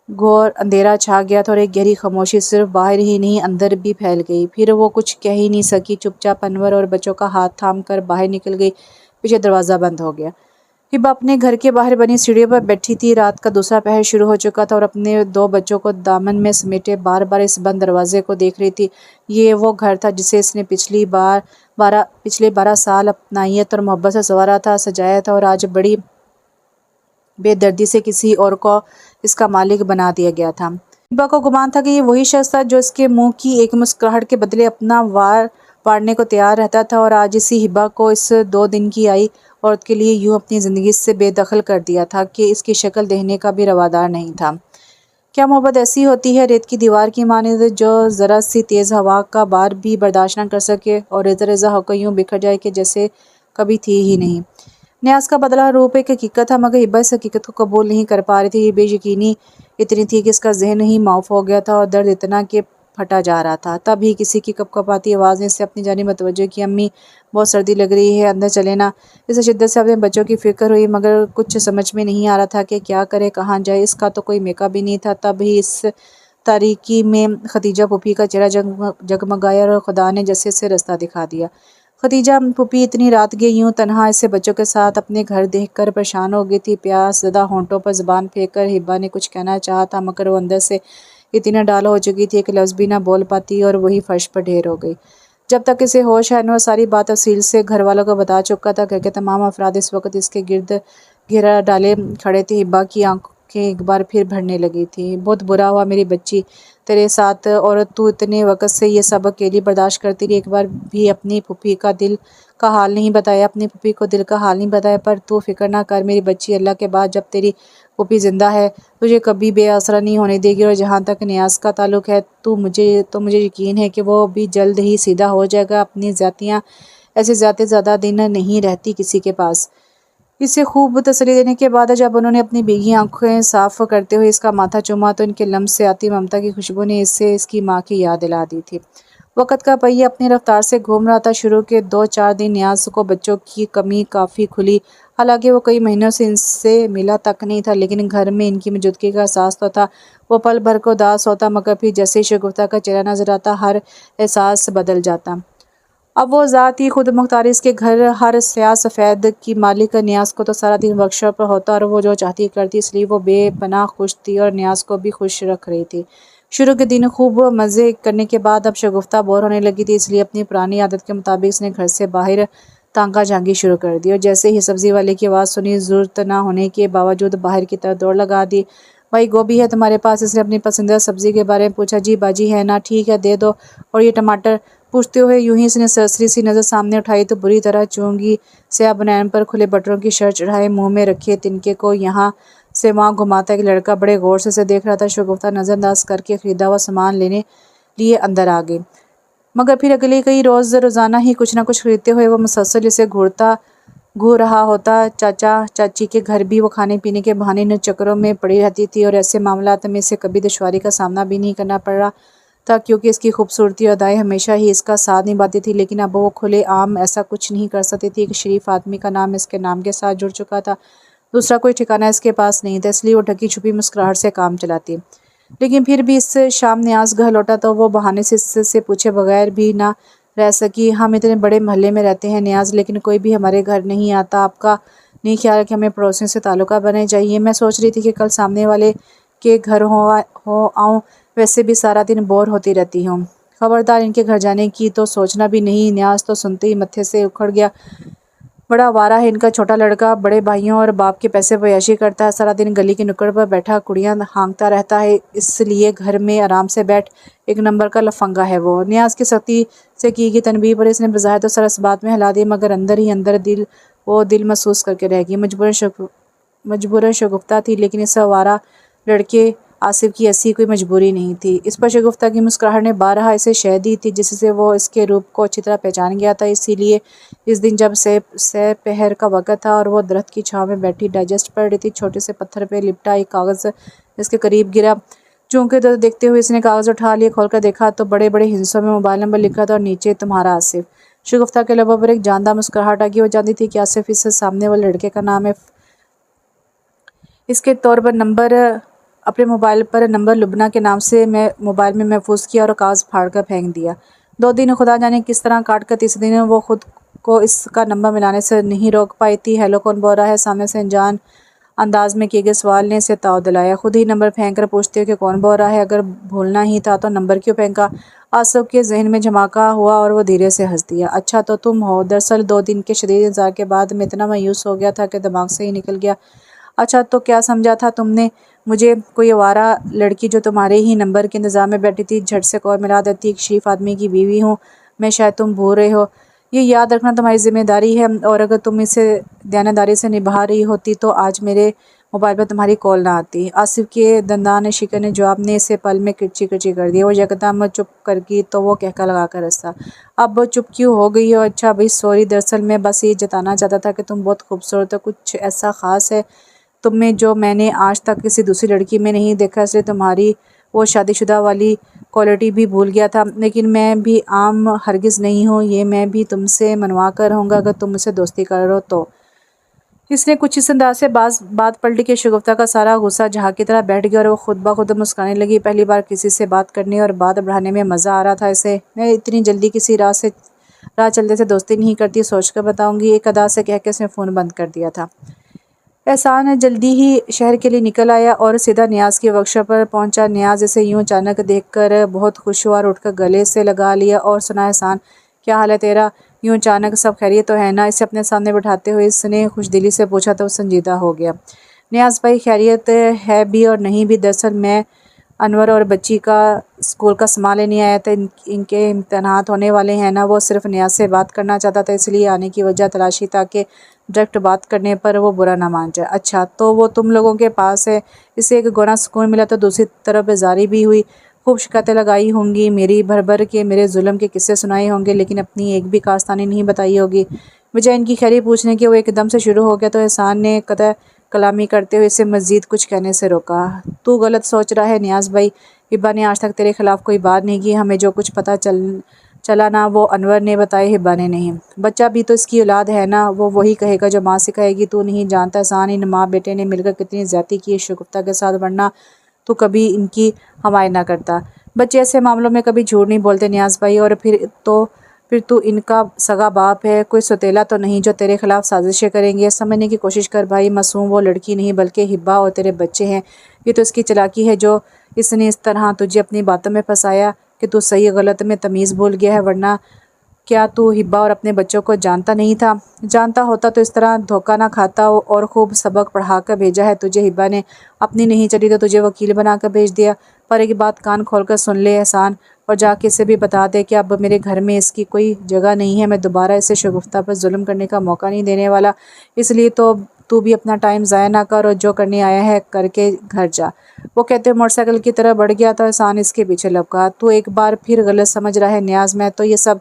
گھور اندھیرا چھا گیا تھا اور ایک گہری خاموشی صرف باہر ہی نہیں اندر بھی پھیل گئی۔ پھر وہ کچھ کہہ ہی نہیں سکی، چپ چاپ انور اور بچوں کا ہاتھ تھام کر باہر نکل گئی۔ پیچھے دروازہ بند ہو گیا۔ ہبا اپنے گھر کے باہر بنی سیڑھیوں پر بیٹھی تھی۔ رات کا دوسرا پہر شروع ہو چکا تھا اور اپنے 2 بچوں کو دامن میں سمیٹے بار بار اس بند دروازے کو دیکھ رہی تھی۔ یہ وہ گھر تھا جسے اس نے پچھلے 12 سال اپنائیت اور محبت سے سنوارا تھا، سجایا تھا، اور آج بڑی بے دردی سے کسی اور کو اس کا مالک بنا دیا گیا تھا۔ ہبا کو گمان تھا کہ یہ وہی شخص تھا جو اس کے منہ کی ایک مسکراہٹ کے بدلے اپنا وار واڑنے کو تیار رہتا تھا، اور آج اسی ہبا کو اس 2 دن کی آئی عورت کے لیے یوں اپنی زندگی سے بے دخل کر دیا تھا کہ اس کی شکل دیکھنے کا بھی روادار نہیں تھا۔ کیا محبت ایسی ہوتی ہے، ریت کی دیوار کی مانند، جو ذرا سی تیز ہوا کا بار بھی برداشت نہ کر سکے اور ریزہ ریزہ ہو کر یوں بکھر جائے کہ جیسے کبھی تھی ہی نہیں۔ نیاز کا بدلہ روپ ایک حقیقت تھا، مگر ہبا اس حقیقت کو قبول نہیں کر پا رہی تھی۔ یہ بے یقینی اتنی تھی کہ اس کا ذہن ہی معاف ہو گیا تھا اور درد اتنا کہ پھٹا جا رہا تھا۔ تب ہی کسی کی کپکپاتی آواز نے اسے اپنی جانب متوجہ کیا۔ امی، بہت سردی لگ رہی ہے، اندر چلیں نا۔ اسے شدت سے اپنے بچوں کی فکر ہوئی، مگر کچھ سمجھ میں نہیں آ رہا تھا کہ کیا کرے، کہاں جائے۔ اس کا تو کوئی میکا بھی نہیں تھا۔ تب ہی اس تاریکی میں خدیجہ پھوپھی کا چہرہ جگمگایا اور خدا نے جیسے اسے رستہ دکھا دیا۔ خدیجہ پھوپھی اتنی رات گئے یوں تنہا اسے بچوں کے ساتھ اپنے گھر دیکھ کر پریشان ہو گئی تھی۔ پیاس زدہ ہونٹوں پر زبان پھینک کر ہبا نے کچھ کہنا چاہا تھا، مگر وہ اندر سے اتنی ڈال ہو چکی تھی کہ لفظ بھی نہ بول پاتی اور وہی فرش پر ڈھیر ہو گئی۔ جب تک اسے ہوش ہے انور ساری بات تفصیل سے گھر والوں کو بتا چکا تھا۔ گھر کے تمام افراد اس وقت اس کے گرد گھیرا ڈالے کھڑے تھے۔ ہبا کی آنکھیں ایک بار پھر بھرنے لگی تھیں۔ بہت برا ہوا میری بچی تیرے ساتھ، اور تو اتنے وقت سے یہ سب اکیلی برداشت کرتی رہی، ایک بار بھی اپنی پھوپھی کا دل کا حال نہیں بتایا، اپنی پھوپھی کو دل کا حال نہیں بتایا۔ پر تو فکر نہ کر میری بچی، اللہ کے بعد جب تیری پھوپھی زندہ ہے تجھے کبھی بے آسرا نہیں ہونے دے گی، اور جہاں تک نیاز کا تعلق ہے تو مجھے یقین ہے کہ وہ بھی جلد ہی سیدھا ہو جائے گا۔ اپنی زیادتیاں ایسے زیادہ دن نہیں رہتی کسی کے پاس۔ اسے خوب تسلی دینے کے بعد جب انہوں نے اپنی بھیگی آنکھیں صاف کرتے ہوئے اس کا ماتھا چوما تو ان کے لمس سے آتی ممتا کی خوشبو نے اسے اس کی ماں کی یاد دلا دی تھی۔ وقت کا پہیہ اپنی رفتار سے گھوم رہا تھا۔ شروع کے 2-4 دن نیاز کو بچوں کی کمی کافی کھلی، حالانکہ وہ کئی مہینوں سے ان سے ملا تک نہیں تھا، لیکن گھر میں ان کی موجودگی کا احساس تو تھا۔ وہ پل بھر کو اداس ہوتا، مگر پھر جیسے ہی شگفتہ کا چہرہ نظر آتا ہر احساس بدل جاتا۔ اب وہ ذات ہی خود مختاری اس کے گھر ہر سیاہ سفید کی مالک۔ نیاز کو تو سارا دن ورک شاپ پر ہوتا اور وہ جو چاہتی کرتی، اس لیے وہ بے پناہ خوش تھی اور نیاز کو بھی خوش رکھ رہی تھی۔ شروع کے دن خوب مزے کرنے کے بعد اب شگفتہ بور ہونے لگی تھی، اس لیے اپنی پرانی عادت کے مطابق اس نے گھر سے باہر تانکا جھانکی شروع کر دی، اور جیسے ہی سبزی والے کی آواز سنی ضرورت نہ ہونے کے باوجود باہر کی طرف دوڑ لگا دی۔ بھائی گوبھی ہے تمہارے پاس؟ اس نے اپنی پسندیدہ سبزی کے بارے میں پوچھا۔ جی باجی ہے نا، ٹھیک ہے دے دو۔ اور یہ ٹماٹر؟ پوچھتے ہوئے یوں ہی اس نے سرسری سی نظر سامنے اٹھائی تو بری طرح چونگی سیاہ بنیان پر کھلے بٹنوں کی شرٹ چڑھائے منہ میں رکھے تنکے کو یہاں سے وہاں گھماتا ایک لڑکا بڑے غور سے اسے دیکھ رہا تھا۔ شگفتہ نظر انداز کر کے خریدا ہوا سامان لینے لیے اندر آ گئی، مگر پھر اگلے کئی روزانہ ہی کچھ نہ کچھ خریدتے ہوئے وہ مسلسل اسے گھور رہا ہوتا۔ چاچا چاچی کے گھر بھی وہ کھانے پینے کے بہانے ان چکروں میں پڑی رہتی تھی، اور ایسے معاملات میں اسے کبھی دشواری کا سامنا بھی نہیں کرنا پڑا تھا، کیونکہ اس کی خوبصورتی اور ادائیں ہمیشہ ہی اس کا ساتھ نبھاتی تھی۔ لیکن اب وہ کھلے عام ایسا کچھ نہیں کر سکتی تھی۔ ایک شریف آدمی کا نام اس کے نام کے ساتھ جڑ چکا تھا، دوسرا کوئی ٹھکانہ اس کے پاس نہیں تھا، اس لیے وہ ڈھکی چھپی مسکراہٹ سے کام چلاتی۔ لیکن پھر بھی اس شام نیاز گھر لوٹا تو وہ بہانے سے اس سے پوچھے بغیر بھی نہ رہ سکی۔ ہم اتنے بڑے محلے میں رہتے ہیں نیاز، لیکن کوئی بھی ہمارے گھر نہیں آتا۔ آپ کا نہیں خیال کہ ہمیں پڑوسیوں سے تعلقات بنانے چاہیے؟ میں سوچ رہی تھی کہ کل سامنے والے کے گھر ہو آؤں، ویسے بھی سارا دن بور ہوتی رہتی ہوں۔ خبردار ان کے گھر جانے کی تو سوچنا بھی نہیں۔ نیاز تو سنتے ہی متھے سے اکھڑ گیا۔ بڑا آوارہ ہے ان کا چھوٹا لڑکا، بڑے بھائیوں اور باپ کے پیسے پر عیاشی کرتا ہے، سارا دن گلی کی نکڑ پر بیٹھا کڑیاں ہانکتا رہتا ہے، اس لیے گھر میں آرام سے بیٹھ ایک نمبر کا لفنگا ہے وہ۔ نیاز کی سختی سے کی گئی تنبیہ پر اس نے بظاہر تو سر اس بات میں ہلا دی، مگر اندر ہی اندر وہ دل محسوس کر کے رہ گئی۔ مجبوراً شگفتہ تھی، لیکن اس آوارہ لڑکے آصف کی ایسی کوئی مجبوری نہیں تھی۔ اس پر شگفتہ کی مسکراہٹ نے بارہا اسے شہ دی تھی، جس سے وہ اس کے روپ کو اچھی طرح پہچان گیا تھا۔ اسی لیے اس دن جب سہ پہر کا وقت تھا اور وہ درخت کی چھاؤں میں بیٹھی ڈائجسٹ پڑھ رہی تھی، چھوٹے سے پتھر پہ لپٹا ایک کاغذ اس کے قریب گرا۔ چونکے تو دیکھتے ہوئے اس نے کاغذ اٹھا لیا، کھول کر دیکھا تو بڑے بڑے ہندسوں میں موبائل نمبر لکھا تھا اور نیچے تمہارا آصف۔ شگفتہ کے لبوں پر ایک جاندار مسکراہٹ آ گئی۔ وہ جانتی تھی کہ آصف اس سامنے والے لڑکے کا نام ہے۔ اس کے طور پر اپنے موبائل پر نمبر لبنہ کے نام سے موبائل میں محفوظ کیا اور کاغذ پھاڑ کر پھینک دیا۔ 2 دن خدا جانے کس طرح کاٹ کر تیسرے دن وہ خود کو اس کا نمبر ملانے سے نہیں روک پائی تھی۔ ہیلو کون بول رہا ہے؟ سامنے سے انجان انداز میں کیے گئے سوال نے اسے تاؤ دلایا۔ خود ہی نمبر پھینک کر پوچھتے ہو کہ کون بول رہا ہے؟ اگر بھولنا ہی تھا تو نمبر کیوں پھینکا؟ آصف کے ذہن میں جھماکا ہوا اور وہ دھیرے سے ہنس دیا۔ اچھا تو تم ہو۔ دراصل 2 دن کے شدید انتظار کے بعد میں اتنا مایوس ہو گیا تھا کہ دماغ سے ہی نکل گیا۔ اچھا تو کیا سمجھا تھا تم نے مجھے؟ کوئی آوارہ لڑکی جو تمہارے ہی نمبر کے انتظار میں بیٹھی تھی جھٹ سے کال ملا دیتی۔ ایک شریف آدمی کی بیوی ہوں میں، شاید تم بھول رہے ہو۔ یہ یاد رکھنا تمہاری ذمہ داری ہے، اور اگر تم اسے دیانتداری سے نبھا رہی ہوتی تو آج میرے موبائل پر تمہاری کال نہ آتی۔ آصف کے دندان شکن جواب نے اسے پل میں کرچی کرچی کر دیا۔ وہ یکدم چپ کر گئی تو وہ کہکا لگا کر ہنسا۔ اب چپ کیوں ہو گئی ہو؟ اچھا بھائی سوری، دراصل میں بس یہ جتانا چاہتا تھا کہ تم بہت خوبصورت ہو، کچھ ایسا خاص ہے تم میں جو میں نے آج تک کسی دوسری لڑکی میں نہیں دیکھا، اس لیے تمہاری وہ شادی شدہ والی کوالٹی بھی بھول گیا تھا۔ لیکن میں بھی عام ہرگز نہیں ہوں، یہ میں بھی تم سے منوا کر رہوں گا اگر تم مجھ سے دوستی کرو تو۔ اس نے کچھ اس انداز سے بات پلٹی کہ شگفتہ کا سارا غصہ جہاز کی طرح بیٹھ گیا اور وہ خود بخود مسکرانے لگی۔ پہلی بار کسی سے بات کرنے اور بات بڑھانے میں مزہ آ رہا تھا اسے۔ میں اتنی جلدی کسی راہ چلتے سے دوستی نہیں کرتی، سوچ کر بتاؤں گی، ایک ادا سے کہہ کے اس نے فون بند کر دیا تھا۔ احسان جلدی ہی شہر کے لیے نکل آیا اور سیدھا نیاز کی ورکشاپ پر پہنچا۔ نیاز اسے یوں اچانک دیکھ کر بہت خوش ہوا اور اٹھ کر گلے سے لگا لیا اور سنا، احسان کیا حال ہے تیرا؟ یوں اچانک سب خیریت تو ہے نا؟ اسے اپنے سامنے بٹھاتے ہوئے اس نے خوش دلی سے پوچھا تو وہ سنجیدہ ہو گیا۔ نیاز بھائی خیریت ہے بھی اور نہیں بھی، دراصل میں انور اور بچی کا اسکول کا سامان لینے آیا تھا، ان کے امتحانات ہونے والے ہیں نا۔ وہ صرف نیاز سے بات کرنا چاہتا تھا، اس لیے آنے کی وجہ تلاشی تاکہ ڈائریکٹ بات کرنے پر وہ برا نہ مان جائے۔ اچھا تو وہ تم لوگوں کے پاس ہے؟ اسے ایک گونا سکون ملا تو دوسری طرف بیزاری بھی ہوئی۔ خوب شکایتیں لگائی ہوں گی میری، بھر بھر کے میرے ظلم کے قصے سنائے ہوں گے، لیکن اپنی ایک بھی کارستانی نہیں بتائی ہوگی۔ بجائے ان کی خیریت پوچھنے کے وہ ایک دم سے شروع ہو گیا تو احسان نے قطع کلامی کرتے ہوئے اسے مزید کچھ کہنے سے روکا۔ تو غلط سوچ رہا ہے نیاز بھائی، ہبا نے آج تک تیرے خلاف کوئی بات نہیں کی، ہمیں جو کچھ پتہ چلا نا وہ انور نے بتایا، ہبا نے نہیں۔ بچہ بھی تو اس کی اولاد ہے نا، وہ وہی کہے گا جو ماں سکھائے گی۔ تو نہیں جانتا احسان ان ماں بیٹے نے مل کر کتنی زیادتی کی ہے شگفتہ کے ساتھ، ورنہ تو کبھی ان کی حمایت نہ کرتا۔ بچے ایسے معاملوں میں کبھی جھوٹ نہیں بولتے نیاز بھائی، اور پھر تو ان کا سگا باپ ہے، کوئی سوتیلا تو نہیں جو تیرے خلاف سازشیں کریں گے۔ سمجھنے کی کوشش کر بھائی، معصوم وہ لڑکی نہیں بلکہ ہبا اور تیرے بچے ہیں۔ یہ تو اس کی چالاکی ہے جو اس نے اس طرح تجھے اپنی باتوں میں پھنسایا کہ تو صحیح غلط میں تمیز بھول گیا ہے، ورنہ کیا تو ہبا اور اپنے بچوں کو جانتا نہیں تھا؟ جانتا ہوتا تو اس طرح دھوکہ نہ کھاتا، اور خوب سبق پڑھا کر بھیجا ہے تجھے ہبا نے۔ اپنی نہیں چلی تو تجھے وکیل بنا کر بھیج دیا۔ پر ایک بات کان کھول کر سن لے احسان، اور جا کے اسے بھی بتا دے کہ اب میرے گھر میں اس کی کوئی جگہ نہیں ہے۔ میں دوبارہ اسے شگفتہ پر ظلم کرنے کا موقع نہیں دینے والا، اس لیے تو بھی اپنا ٹائم ضائع نہ کر اور جو کرنے آیا ہے کر کے گھر جا۔ وہ کہتے ہوئے موٹر سائیکل کی طرف بڑھ گیا تو احسان اس کے پیچھے لپکا۔ تو ایک بار پھر غلط سمجھ رہا ہے نیاز، میں تو یہ سب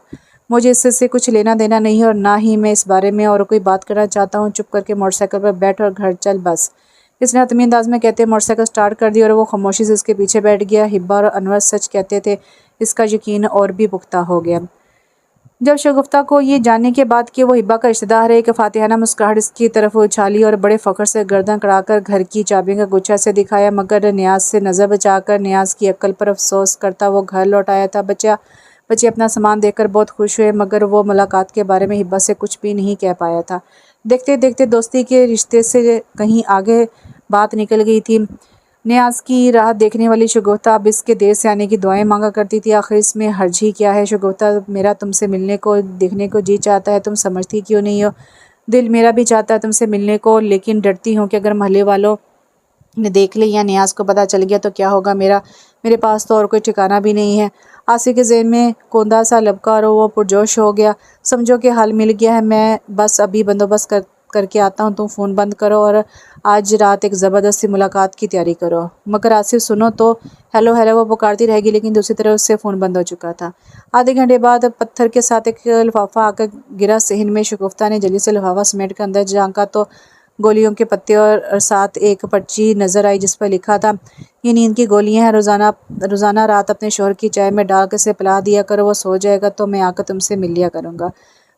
مجھے اس سے کچھ لینا دینا نہیں، اور نہ ہی میں اس بارے میں اور کوئی بات کرنا چاہتا ہوں۔ چپ کر کے موٹر سائیکل پر بیٹھ اور گھر چل بس۔ اس نے حتمی انداز میں کہتے موٹر سائیکل سٹارٹ کر دی اور وہ خاموشی سے اس کے پیچھے بیٹھ گیا۔ ہبا اور انور سچ کہتے تھے، اس کا یقین اور بھی پختہ ہو گیا جب شگفتہ کو یہ جاننے کے بعد کہ وہ ہبا کا رشتہ دار ہے۔ ایک فاتحانہ مسکراہٹ اس کی طرف اچھالی اور بڑے فخر سے گردن کڑا کر گھر کی چابیوں کا گچھا سے دکھایا، مگر نیاز سے نظر بچا کر نیاز کی عقل پر افسوس کرتا وہ گھر لوٹ آیا تھا۔ بچے اپنا سامان دیکھ کر بہت خوش ہوئے، مگر وہ ملاقات کے بارے میں ہبا سے کچھ بھی نہیں کہہ پایا تھا۔ دیکھتے دیکھتے دوستی کے رشتے سے کہیں آگے بات نکل گئی تھی۔ نیاز کی راہ دیکھنے والی شگفتہ اب اس کے دیر سے آنے کی دعائیں مانگا کرتی تھی۔ آخر اس میں حرج ہی کیا ہے شگفتہ، میرا تم سے ملنے کو دیکھنے کو جی چاہتا ہے، تم سمجھتی کیوں نہیں ہو؟ دل میرا بھی چاہتا ہے تم سے ملنے کو، لیکن ڈرتی ہوں کہ اگر محلے والوں نے دیکھ لی یا نیاز کو پتہ چل گیا تو کیا ہوگا میرے پاس تو اور کوئی ٹھکانہ بھی نہیں ہے۔ آصف کے ذہن میں کوندا سا لبکا اور وہ پرجوش ہو گیا۔ سمجھو کہ حل مل گیا ہے، میں بس ابھی بندوبست کر کے آتا ہوں، تم فون بند کرو اور آج رات ایک زبردست ملاقات کی تیاری کرو۔ مگر آصف سنو تو۔ ہیلو وہ پکارتی رہ گئی، لیکن دوسری طرف اس سے فون بند ہو چکا تھا۔ آدھے گھنٹے بعد پتھر کے ساتھ ایک لفافہ آ کر گرا صحن میں۔ شگفتہ نے جلدی سے لفافہ سمیٹ کر اندر جھانکا تو گولیوں کے پتے اور ساتھ ایک پرچی نظر آئی جس پر لکھا تھا، یہ نیند کی گولیاں ہیں، روزانہ رات اپنے شوہر کی چائے میں ڈال کر اسے پلا دیا کرو، وہ سو جائے گا تو میں آ کر تم سے مل لیا کروں گا۔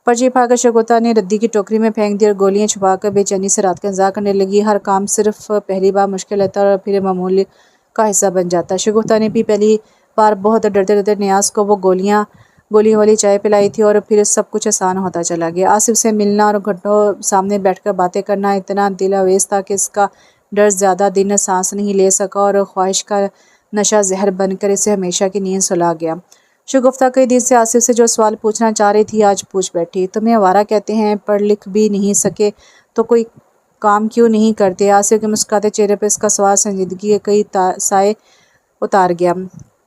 پرچی پھاڑ کر شگفتہ نے ردی کی ٹوکری میں پھینک دی اور گولیاں چھپا کر بے چینی سے رات کا انتظار کرنے لگی۔ ہر کام صرف پہلی بار مشکل رہتا اور پھر معمول کا حصہ بن جاتا۔ شگفتہ نے بھی پہلی بار بہت ڈرتے ڈرتے نیاز کو وہ گولیوں والی چائے پلائی تھی اور پھر سب کچھ آسان ہوتا چلا گیا۔ آصف سے ملنا اور گھنٹوں سامنے بیٹھ کر باتیں کرنا اتنا دل آویز تھا کہ اس کا ڈر زیادہ دن سانس نہیں لے سکا اور خواہش کا نشہ زہر بن کر اسے ہمیشہ کی نیند سلا گیا۔ شگفتہ کئی دن سے آصف سے جو سوال پوچھنا چاہ رہی تھی آج پوچھ بیٹھی۔ تمہیں آوارہ کہتے ہیں، پڑھ لکھ بھی نہیں سکے تو کوئی کام کیوں نہیں کرتے؟ آصف کے مسکراتے چہرے پر اس کا سوال سنجیدگی کے کئی سائے اتار گیا۔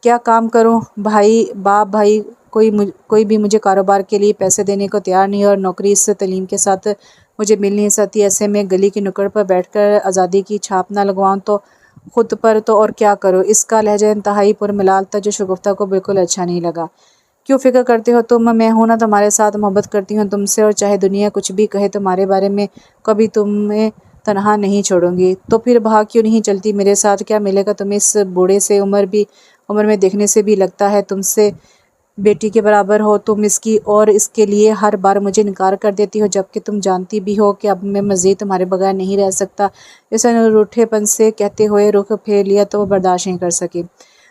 کیا کام کروں باپ بھائی؟ کوئی بھی مجھے کاروبار کے لیے پیسے دینے کو تیار نہیں اور نوکری اس تعلیم کے ساتھ مجھے مل نہیں سکتی۔ ایسے میں گلی کی نکڑ پر بیٹھ کر آزادی کی چھاپ نہ لگواؤں تو خود پر تو اور کیا کروں؟ اس کا لہجہ انتہائی پرملال تھا جو شگفتہ کو بالکل اچھا نہیں لگا۔ کیوں فکر کرتے ہو تم؟ میں ہوں نا تمہارے ساتھ، محبت کرتی ہوں تم سے، اور چاہے دنیا کچھ بھی کہے تمہارے بارے میں کبھی تمہیں تنہا نہیں چھوڑوں گی۔ تو پھر بھاگ کیوں نہیں چلتی میرے ساتھ؟ کیا ملے گا تمہیں اس بوڑھے سے؟ عمر میں دیکھنے سے بھی لگتا ہے تم سے بیٹی کے برابر ہو تم اس کی، اور اس کے لیے ہر بار مجھے انکار کر دیتی ہو جبکہ تم جانتی بھی ہو کہ اب میں مزید تمہارے بغیر نہیں رہ سکتا۔ اسے روٹھے پن سے کہتے ہوئے رخ پھیر لیا تو وہ برداشت نہیں کر سکی۔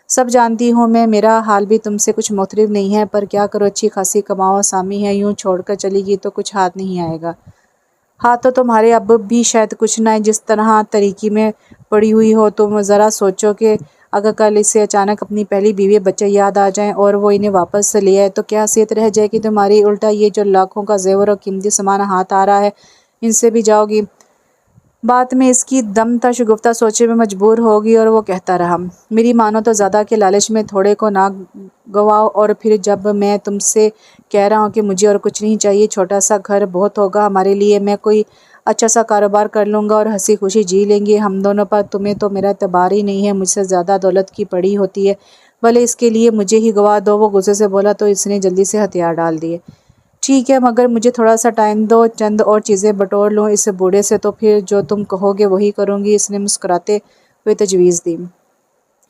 سب جانتی ہوں میں، میرا حال بھی تم سے کچھ مختلف نہیں ہے، پر کیا کرو، اچھی خاصی کماؤ آسامی ہے، یوں چھوڑ کر چلی گئی تو کچھ ہاتھ نہیں آئے گا۔ ہاتھ تو تمہارے اب بھی شاید کچھ نہ ہے، جس طرح تاریکی میں پڑی ہوئی ہو تم۔ ذرا سوچو کہ اگر کل اسے اچانک اپنی پہلی بیوی بچہ یاد آ جائیں اور وہ انہیں واپس لے آئے تو کیا حیثیت رہ جائے گی تمہاری؟ الٹا یہ جو لاکھوں کا زیور اور قیمتی سامان ہاتھ آ رہا ہے ان سے بھی جاؤ گی۔ بات میں اس کی دم تھا، شگفتہ سوچے میں مجبور ہوگی اور وہ کہتا رہا، میری مانو تو زیادہ کے لالچ میں تھوڑے کو نہ گواؤ، اور پھر جب میں تم سے کہہ رہا ہوں کہ مجھے اور کچھ نہیں چاہیے، چھوٹا سا گھر بہت ہوگا ہمارے لیے، میں کوئی اچھا سا کاروبار کر لوں گا اور ہنسی خوشی جی لیں گے ہم دونوں، پر تمہیں تو میرا اعتبار ہی نہیں ہے، مجھ سے زیادہ دولت کی پڑی ہوتی ہے، بھلے اس کے لیے مجھے ہی گوا دو۔ وہ غصے سے بولا تو اس نے جلدی سے ہتھیار ڈال دیے۔ ٹھیک ہے، مگر مجھے تھوڑا سا ٹائم دو، چند اور چیزیں بٹور لوں اس بوڑھے سے، تو پھر جو تم کہو گے وہی کروں گی، اس نے مسکراتے ہوئے تجویز دی۔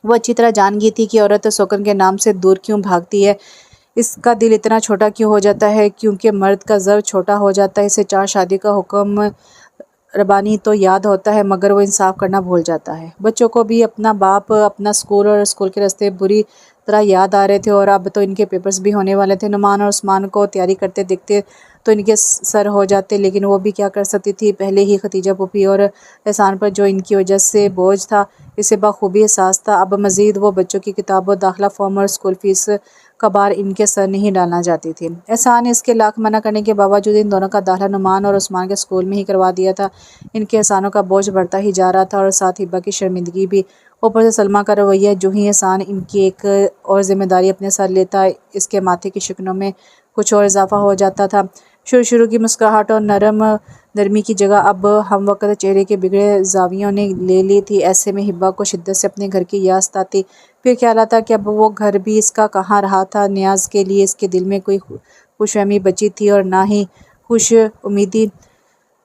وہ اچھی طرح جان گئی تھی کہ عورت سکون کے نام سے دور کیوں بھاگتی ہے، اس کا دل اتنا چھوٹا کیوں ہو جاتا ہے، کیونکہ مرد کا ضرب چھوٹا ہو جاتا ہے۔ اسے 4 شادی کا حکم ربانی تو یاد ہوتا ہے مگر وہ انصاف کرنا بھول جاتا ہے۔ بچوں کو بھی اپنا باپ، اپنا اسکول اور اسکول کے راستے بری طرح یاد آ رہے تھے، اور اب تو ان کے پیپرز بھی ہونے والے تھے۔ نعمان اور عثمان کو تیاری کرتے دیکھتے تو ان کے سر ہو جاتے، لیکن وہ بھی کیا کر سکتی تھی؟ پہلے ہی ختیجہ پھوپھی اور احسان پر جو ان کی وجہ سے بوجھ تھا اسے بخوبی احساس تھا، اب مزید وہ بچوں کی کتاب و داخلہ فارم اور اسکول فیس کا بار ان کے سر نہیں ڈالنا چاہتی تھی۔ احسان نے اس کے لاکھ منع کرنے کے باوجود ان دونوں کا داخلہ نعمان اور عثمان کے اسکول میں ہی کروا دیا تھا۔ ان کے احسانوں کا بوجھ بڑھتا ہی جا رہا تھا اور ساتھ ہبہ کی شرمندگی بھی، اوپر سے سلمیٰ کا رویہ۔ جو ہی احسان ان کی ایک اور ذمہ داری اپنے سر لیتا اس کے ماتھے کی شکنوں میں کچھ اور اضافہ ہو جاتا تھا۔ شروع کی مسکراہٹ اور نرمی کی جگہ اب ہم وقت چہرے کے بگڑے زاویوں نے لے لی تھی۔ ایسے میں ہبہ کو شدت سے اپنے گھر کی یاس آتی، پھر خیال آتا کہ اب وہ گھر بھی اس کا کہاں رہا تھا۔ نیاز کے لیے اس کے دل میں کوئی خوش فہمی بچی تھی اور نہ ہی خوش امیدی۔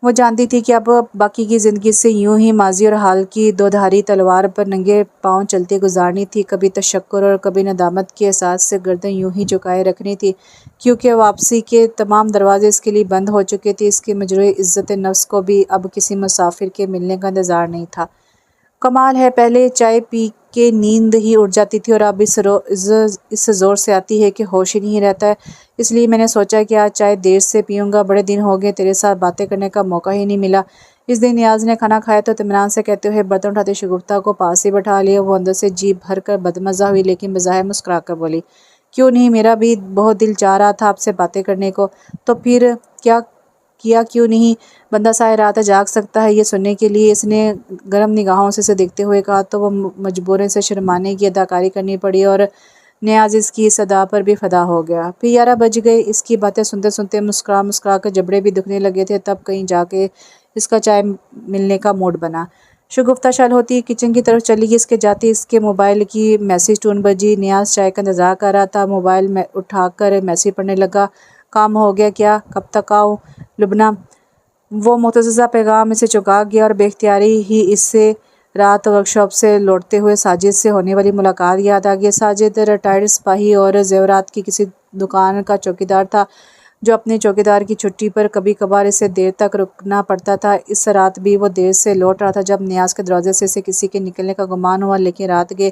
وہ جانتی تھی کہ اب باقی کی زندگی سے یوں ہی ماضی اور حال کی دودھاری تلوار پر ننگے پاؤں چلتے گزارنی تھی، کبھی تشکر اور کبھی ندامت کے احساس سے گردن یوں ہی جھکائے رکھنی تھی، کیونکہ واپسی کے تمام دروازے اس کے لیے بند ہو چکے تھے۔ اس کے مجروح عزت نفس کو بھی اب کسی مسافر کے ملنے کا انتظار نہیں تھا۔ کمال ہے، پہلے چائے پی کے نیند ہی اڑ جاتی تھی اور اب اس زور سے آتی ہے کہ ہوش ہی نہیں رہتا ہے۔ اس لیے میں نے سوچا کہ آج چائے دیر سے پیوں گا، بڑے دن ہو گئے تیرے ساتھ باتیں کرنے کا موقع ہی نہیں ملا۔ اس دن نیاز نے کھانا کھایا تو اطمینان سے کہتے ہوئے برتن اٹھاتے شگفتہ کو پاس ہی بٹھا لیا۔ وہ اندر سے جی بھر کر بدمزہ ہوئی لیکن بظاہر مسکرا کر بولی، کیوں نہیں، میرا بھی بہت دل چاہ رہا تھا آپ سے باتیں کرنے کو۔ تو پھر کیا کیوں نہیں؟ بندہ سارے رات جاگ سکتا ہے یہ سننے کے لیے؟ اس نے گرم نگاہوں سے اسے دیکھتے ہوئے کہا تو وہ مجبوراً سے شرمانے کی اداکاری کرنی پڑی اور نیاز اس کی صدا پر بھی فدا ہو گیا۔ پھر 11 بج گئے۔ اس کی باتیں سنتے سنتے مسکرا کر جبڑے بھی دکھنے لگے تھے، تب کہیں جا کے اس کا چائے ملنے کا موڈ بنا۔ شگفتہ شال ہوتی کچن کی طرف چلی گئی، اس کے جاتے اس کے موبائل کی میسیج ٹون بجی۔ نیاز چائے کا انتظار کر رہا تھا، موبائل اٹھا کر میسیج پڑھنے لگا، کام ہو گیا کیا؟ کب تک آؤں لبنہ؟ وہ مختصر پیغام اسے چونکا گیا اور بے اختیاری ہی اسے رات ورکشاپ سے لوٹتے ہوئے ساجد سے ہونے والی ملاقات یاد آ گئی۔ ساجد ریٹائرڈ سپاہی اور زیورات کی کسی دکان کا چوکیدار تھا جو اپنے چوکیدار کی چھٹی پر کبھی کبھار اسے دیر تک رکنا پڑتا تھا۔ اس رات بھی وہ دیر سے لوٹ رہا تھا جب نیاز کے دروازے سے اسے کسی کے نکلنے کا گمان ہوا، لیکن رات کے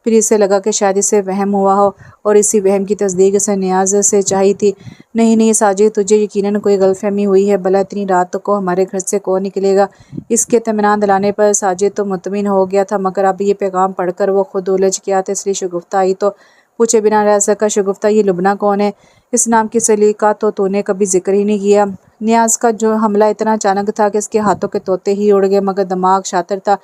پھر اسے لگا کہ شاید اسے وہم ہوا ہو اور اسی وہم کی تصدیق اسے نیاز سے چاہی تھی۔ نہیں ساجد، تجھے یقیناً کوئی غلط فہمی ہوئی ہے، بھلا اتنی رات کو ہمارے گھر سے کون نکلے گا؟ اس کے اطمینان دلانے پر ساجد تو مطمئن ہو گیا تھا، مگر اب یہ پیغام پڑھ کر وہ خود الجھ گیا تھا، اس لیے شگفتہ آئی تو پوچھے بنا رہ سکا، شگفتہ یہ لبنہ کون ہے؟ اس نام کی سلیقہ تو نے کبھی ذکر ہی نہیں کیا۔ نیاز کا جو حملہ اتنا اچانک تھا کہ اس کے ہاتھوں کے طوطے ہی اڑ گئے، مگر دماغ شاطر تھا،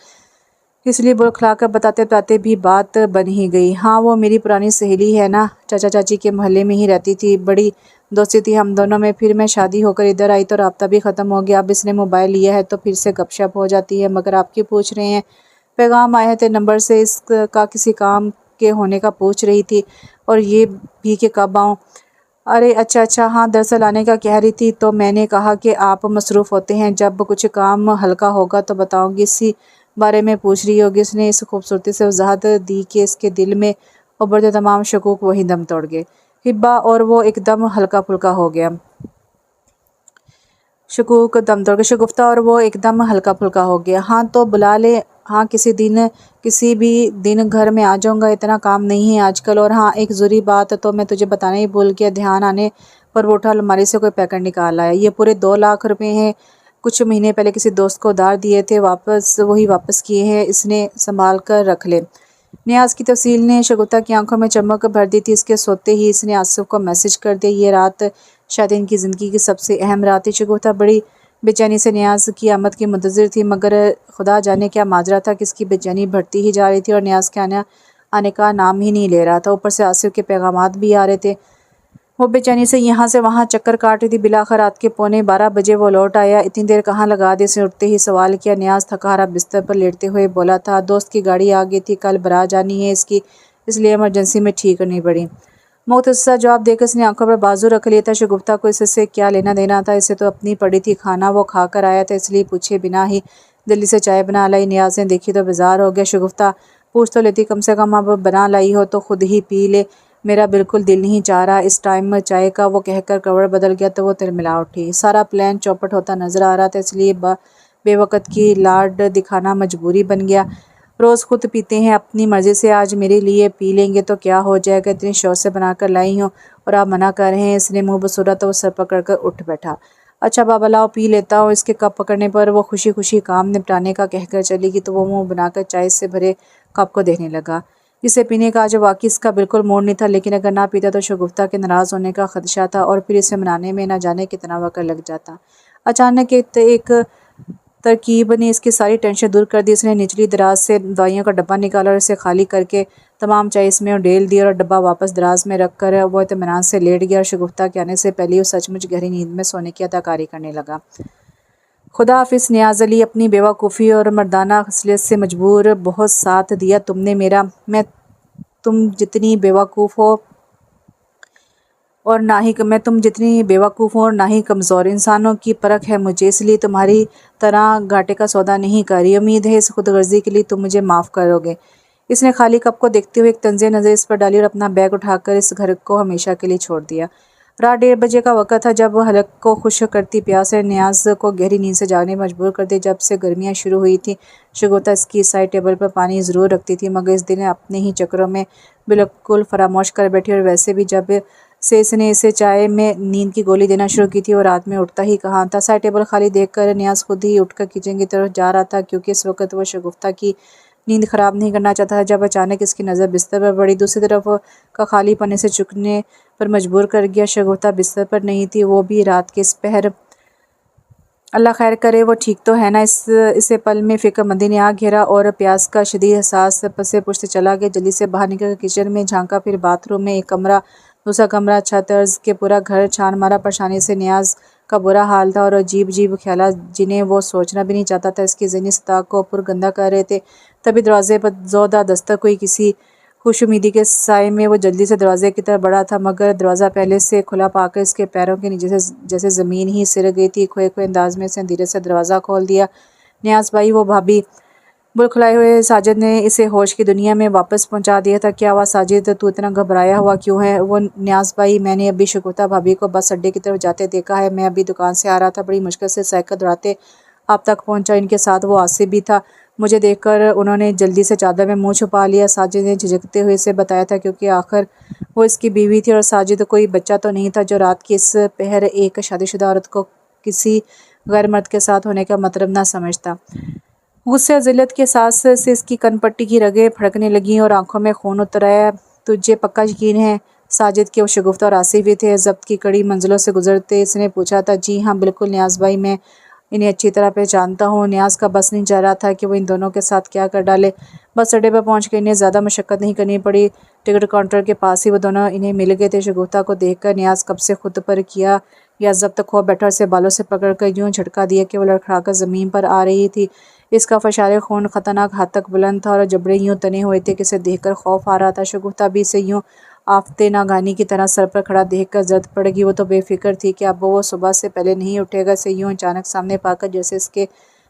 اس لیے بڑکھلا کر بتاتے بتاتے بھی بات بن ہی گئی۔ ہاں، وہ میری پرانی سہیلی ہے نا، چاچا چاچی کے محلے میں ہی رہتی تھی، بڑی دوستی تھی ہم دونوں میں، پھر میں شادی ہو کر ادھر آئی تو رابطہ بھی ختم ہو گیا، اب اس نے موبائل لیا ہے تو پھر سے گپ شپ ہو جاتی ہے۔ مگر آپ کیوں پوچھ رہے ہیں؟ پیغام آئے تھے نمبر سے، اس کا کسی کام کے ہونے کا پوچھ رہی تھی، اور یہ بھی کہ کب آؤں۔ ارے اچھا، ہاں دراصل آنے کا کہہ رہی تھی، تو میں نے کہا کہ آپ مصروف ہوتے ہیں، جب کچھ کام ہلکا ہوگا تو بتاؤں گی، اسی بارے میں پوچھ رہی ہوگی۔ اس نے اس خوبصورتی سے وضاحت دی کہ اس کے دل میں ابھرتے تمام شکوک وہیں دم توڑ گئے۔ ہبا اور وہ ایک دم ہلکا پھلکا ہو گیا۔ شگفتہ اور وہ ایک دم ہلکا پھلکا ہو گیا۔ ہاں تو بلا لے، ہاں کسی بھی دن گھر میں آ جاؤں گا، اتنا کام نہیں ہے آج کل، اور ہاں ایک ضروری بات تو میں تجھے بتانا ہی بھول گیا۔ دھیان آنے پر وہ اٹھا، الماری سے کوئی پیکٹ نکال آیا۔ یہ پورے 2 لاکھ روپے ہیں، کچھ مہینے پہلے کسی دوست کو ادھار دیے تھے، وہی واپس کیے ہیں، اس نے سنبھال کر رکھ لے۔ نیاز کی تفصیل نے شگفتہ کی آنکھوں میں چمک بھر دی تھی۔ اس کے سوتے ہی اس نے آصف کو میسج کر دیا۔ یہ رات شاید ان کی زندگی کی سب سے اہم رات تھی۔ شگفتہ بڑی بے چینی سے نیاز کی آمد کی منتظر تھی، مگر خدا جانے کیا ماجرا تھا کہ اس کی بے چینی بڑھتی ہی جا رہی تھی اور نیاز کے آنے کا نام ہی نہیں لے رہا تھا۔ اوپر سے آصف کے پیغامات بھی آ رہے تھے۔ وہ بے چینی سے یہاں سے وہاں چکر کاٹ رہی تھی۔ بالآخر رات کے 11:15 بجے وہ لوٹ آیا۔ اتنی دیر کہاں لگا دی؟ اس نے اٹھتے ہی سوال کیا۔ نیاز تھکا ہارا بستر پر لیٹتے ہوئے بولا تھا، دوست کی گاڑی آ گئی تھی، کل برات جانی ہے اس کی، اس لیے ایمرجنسی میں ٹھیک کرنی پڑی۔ مختصر جواب دے کر اس نے آنکھوں پر بازو رکھ لیا تھا۔ شگفتہ کو اس سے کیا لینا دینا تھا؟ اسے تو اپنی پڑی تھی، کھانا وہ کھا کر آیا تھا، اس لیے پوچھے بنا ہی جلدی سے چائے بنا لائی۔ نیاز نے دیکھی تو بیزار ہو گیا۔ شگفتہ پوچھ تو لیتی، کم سے کم اب بنا لائی ہو تو خود ہی پی لے، میرا بالکل دل نہیں چاہ رہا اس ٹائم چائے کا۔ وہ کہہ کر کروٹ بدل گیا تو وہ ترملا اٹھی۔ سارا پلان چوپٹ ہوتا نظر آ رہا تھا، اس لیے بے وقت کی لاڈ دکھانا مجبوری بن گیا۔ روز خود پیتے ہیں اپنی مرضی سے، آج میرے لیے پی لیں گے تو کیا ہو جائے گا، اتنی شوق سے بنا کر لائی ہوں اور آپ منع کر رہے ہیں۔ اس نے منہ بسورا تو وہ سر پکڑ کر اٹھ بیٹھا۔ اچھا بابا لاؤ پی لیتا ہوں۔ اس کے کپ پکڑنے پر وہ خوشی خوشی کام نپٹانے کا کہہ کر چلی گئی تو وہ منہ بنا کر چائے سے بھرے کپ کو دیکھنے لگا، جسے پینے کا آج واقعی اس کا بالکل موڈ نہیں تھا، لیکن اگر نہ پیتا تو شگفتہ کے ناراض ہونے کا خدشہ تھا اور پھر اسے منانے میں نہ جانے کتنا وقت لگ جاتا۔ اچانک ایک ترکیب نے اس کی ساری ٹینشن دور کر دی۔ اس نے نچلی دراز سے دوائیوں کا ڈبہ نکالا اور اسے خالی کر کے تمام چائے اس میں ڈیل دی اور ڈبہ واپس دراز میں رکھ کر وہ اطمینان سے لیٹ گیا اور شگفتہ کے آنے سے پہلے وہ سچ مچ گہری نیند میں سونے کی اداکاری کرنے لگا۔ خدا حافظ نیاز علی، اپنی بیوقوفی اور مردانہ خصلت سے مجبور بہت ساتھ دیا تم نے میرا۔ میں تم جتنی بیوقوف ہوں اور نہ ہی کمزور، انسانوں کی پرکھ ہے مجھے، اس لیے تمہاری طرح گھاٹے کا سودا نہیں کر رہی۔ امید ہے اس خود غرضی کے لیے تم مجھے معاف کرو گے۔ اس نے خالی کپ کو دیکھتے ہوئے ایک طنز نظر اس پر ڈالی اور اپنا بیگ اٹھا کر اس گھر کو ہمیشہ کے لیے چھوڑ دیا۔ رات 1:30 بجے کا وقت تھا جب حلق کو خشک کرتی پیاس نے نیاز کو گہری نیند سے جاگنے میں مجبور کر دیا۔ جب سے گرمیاں شروع ہوئی تھیں شگفتہ اس کی سائڈ ٹیبل پر پانی ضرور رکھتی تھی، مگر اس دن اپنے ہی چکروں میں بالکل فراموش کر بیٹھی، اور ویسے بھی جب سے اس نے اسے چائے میں نیند کی گولی دینا شروع کی تھی وہ رات میں اٹھتا ہی کہاں تھا۔ سائڈ ٹیبل خالی دیکھ کر نیاز خود ہی اٹھ کر کچن کی طرف جا رہا تھا، کیونکہ اس وقت وہ شگفتہ کی نیند خراب نہیں کرنا چاہتا تھا، جب اچانک اس کی نظر بستر پر پڑی۔ دوسری طرف کا خالی پنے سے چکنے پر مجبور کر گیا۔ شگفتہ بستر پر نہیں تھی، وہ بھی رات کے اس پہر۔ اللہ خیر کرے، وہ ٹھیک تو ہے نا؟ اسے پل میں فکر مندی نے آ گھیرا اور پیاس کا شدید احساس پس پشت چلا گیا۔ جلدی سے باہر نکل کر کچن میں جھانکا، پھر باتھ روم میں، ایک کمرہ، دوسرا کمرہ، چھت، عرض کے پورا گھر چھان مارا۔ پریشانی سے نیاز کا برا حال تھا اور عجیب عجیب خیالات جنہیں وہ سوچنا بھی نہیں چاہتا تھا اس کی ذہنی سطح کو پرگندہ کر رہے تھے۔ تبھی دروازے پر زوردار دستک ہوئی۔ کسی خوش امیدی کے سائے میں وہ جلدی سے دروازے کی طرف بڑھا تھا، مگر دروازہ پہلے سے کھلا پا کر اس کے پیروں کے نیچے سے جیسے زمین ہی سرک گئی تھی۔ کھوئے انداز میں اس نے دھیرے سے دروازہ کھول دیا۔ نیاز بھائی، وہ بھابھی! بڑکھلائے ہوئے ساجد نے اسے ہوش کی دنیا میں واپس پہنچا دیا تھا۔ کیا ہوا ساجد، تو اتنا گھبرایا ہوا کیوں ہے؟ وہ نیاز بھائی، میں نے ابھی شگفتہ بھابھی کو بس اڈے کی طرف جاتے دیکھا ہے، میں ابھی دکان سے آ رہا تھا، بڑی مشکل سے سائیکل دوڑاتے آپ تک پہنچا، ان کے ساتھ وہ آصف بھی تھا۔ مجھے دیکھ کر انہوں نے جلدی سے چادر میں منہ چھپا لیا۔ ساجد نے جھجکتے ہوئے اسے بتایا تھا کیونکہ آخر وہ اس کی بیوی تھی اور ساجد کوئی بچہ تو نہیں تھا جو رات کی اس پہر ایک شادی شدہ عورت کو کسی غیر مرد کے ساتھ ہونے کا مطلب نہ سمجھتا۔ غصے اور ذلت کے احساس سے اس کی کن پٹی کی رگیں پھڑکنے لگیں اور آنکھوں میں خون اتر آیا۔ تجھے پکا یقین ہے ساجد کہ وہ شگفتہ اور آصف ہی تھے؟ ضبط کی کڑی منزلوں سے گزرتے اس نے پوچھا تھا۔ جی ہاں بالکل نیاز بھائی، میں انہیں اچھی طرح پہچانتا ہوں۔ نیاز کا بس نہیں چل رہا تھا کہ وہ ان دونوں کے ساتھ کیا کر ڈالے۔ بس اڈے پر پہنچ کے انہیں زیادہ مشقت نہیں کرنی پڑی۔ ٹکٹ کاؤنٹر کے پاس ہی وہ دونوں انہیں مل گئے تھے۔ شگفتہ کو دیکھ کر نیاز کب سے خود پر کیا یا ضبط کھو بیٹھا اور اسے بالوں سے پکڑ کر یوں جھٹکا دیا کہ وہ لڑکھڑا کر زمین پر آ رہی تھی۔ اس کا فشار خون خطرناک حد تک بلند تھا اور جبڑے یوں تنے ہوئے تھے کہ اسے دیکھ کر خوف آ رہا تھا۔ شگفتہ بھی اسے یوں آفتے ناگہانی کی طرح سر پر کھڑا دیکھ کر زرد پڑ گئی۔ وہ تو بے فکر تھی کہ اب وہ صبح سے پہلے نہیں اٹھے گا۔ اسے یوں اچانک سامنے پا کر جیسے اس کے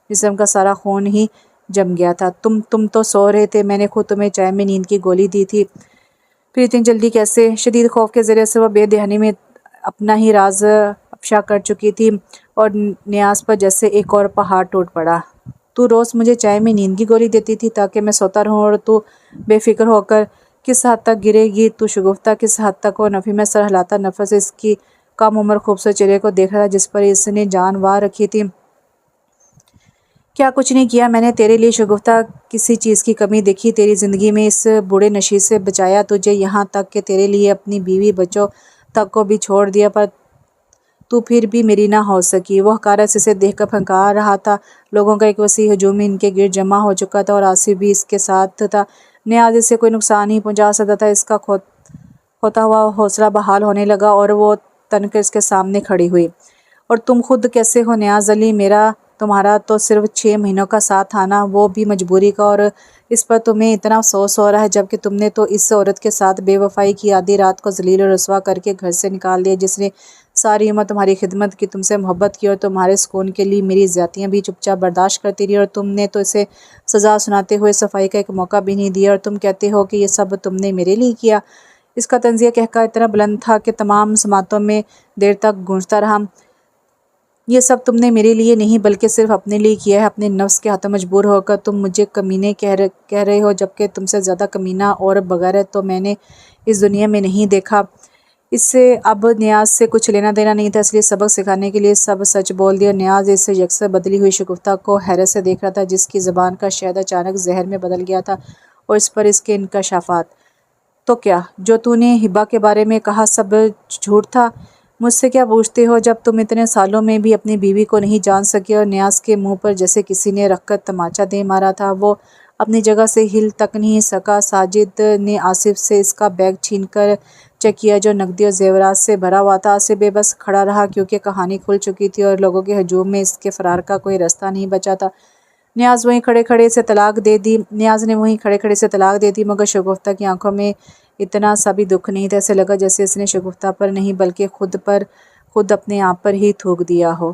جسم کا سارا خون ہی جم گیا تھا۔ تم تو سو رہے تھے، میں نے خود تمہیں چائے میں نیند کی گولی دی تھی، پھر اتنی جلدی کیسے؟ شدید خوف کے ذریعے سے وہ بے دہانی میں اپنا ہی راز افشا کر چکی تھی اور نیاز پر جیسے ایک اور پہاڑ ٹوٹ پڑا۔ تو روز مجھے چائے میں نیند کی گولی دیتی تھی تاکہ میں سوتا رہوں اور تو بے فکر ہو کر کس حد تک گرے گی تو شگفتہ؟ کس حد تک؟ وہ نفی میں سر ہلاتا نفس اس کی کم عمر خوبصورت چہرے کو دیکھ رہا تھا جس پر اس نے جان وار رکھی تھی۔ کیا کچھ نہیں کیا میں نے تیرے لیے شگفتہ؟ کسی چیز کی کمی دیکھی تیری زندگی میں؟ اس بوڑھے نشیز سے بچایا تجھے، یہاں تک کہ تیرے لیے اپنی بیوی بچوں تک کو بھی چھوڑ دیا، پر تو پھر بھی میری نہ ہو سکی۔ وہ حقارت سے اسے دیکھ کر پھنکا رہا تھا۔ لوگوں کا ایک وسیع ہجوم ان کے گرد جمع ہو چکا تھا اور آصف بھی اس کے ساتھ تھا۔ نیاز اسے کوئی نقصان نہیں پہنچا سکتا تھا۔ اس کا کھوتا ہوا حوصلہ بحال ہونے لگا اور وہ تن کر اس کے سامنے کھڑی ہوئی۔ اور تم خود کیسے ہو نیاز علی؟ میرا تمہارا تو صرف 6 مہینوں کا ساتھ تھا نا، وہ بھی مجبوری کا، اور اس پر تمہیں اتنا افسوس ہو رہا ہے جبکہ تم نے تو اس عورت کے ساتھ بے وفائی کی، آدھی رات کو ذلیل و رسوا کر کے گھر سے نکال دیا، جس نے ساری عمر تمہاری خدمت کی، تم سے محبت کی اور تمہارے سکون کے لیے میری زیادتیاں بھی چپ چاپ برداشت کرتی رہی، اور تم نے تو اسے سزا سناتے ہوئے صفائی کا ایک موقع بھی نہیں دیا، اور تم کہتے ہو کہ یہ سب تم نے میرے لیے کیا۔ اس کا طنزیہ قہقہہ اتنا بلند تھا کہ تمام سماعتوں میں دیر تک گونجتا رہا۔ یہ سب تم نے میرے لیے نہیں بلکہ صرف اپنے لیے کیا ہے، اپنے نفس کے ہاتھوں مجبور ہو کر۔ تم مجھے کمینے کہہ رہے ہو جبکہ تم سے زیادہ کمینہ اور بغیرت تو میں نے اس دنیا میں نہیں دیکھا۔ اس سے اب نیاز سے کچھ لینا دینا نہیں تھا، اس لیے سبق سکھانے کے لیے سب سچ بول دیا۔ نیاز اس یکسر بدلی ہوئی شگفتہ کو حیرت سے دیکھ رہا تھا جس کی زبان کا شہد اچانک زہر میں بدل گیا تھا اور اس پر اس کے انکشافات۔ تو کیا جو تو نے ہبہ کے بارے میں کہا سب جھوٹ تھا؟ مجھ سے کیا پوچھتے ہو جب تم اتنے سالوں میں بھی اپنی بیوی کو نہیں جان سکے؟ اور نیاز کے منہ پر جیسے کسی نے رکھ کر تماچا دے مارا تھا۔ وہ اپنی جگہ سے ہل تک نہیں سکا۔ ساجد نے آصف سے اس کا بیگ چھین کر چیک کیا جو نقدی اور زیورات سے بھرا ہوا تھا۔ آصف بے بس کھڑا رہا کیونکہ کہانی کھل چکی تھی اور لوگوں کے ہجوم میں اس کے فرار کا کوئی راستہ نہیں بچا تھا۔ نیاز نے وہیں کھڑے کھڑے سے طلاق دے دی مگر شگفتہ کی آنکھوں میں اتنا سا بھی دکھ نہیں تھا۔ ایسے لگا جیسے اس نے شگفتہ پر نہیں بلکہ خود اپنے آپ پر ہی تھوک دیا ہو۔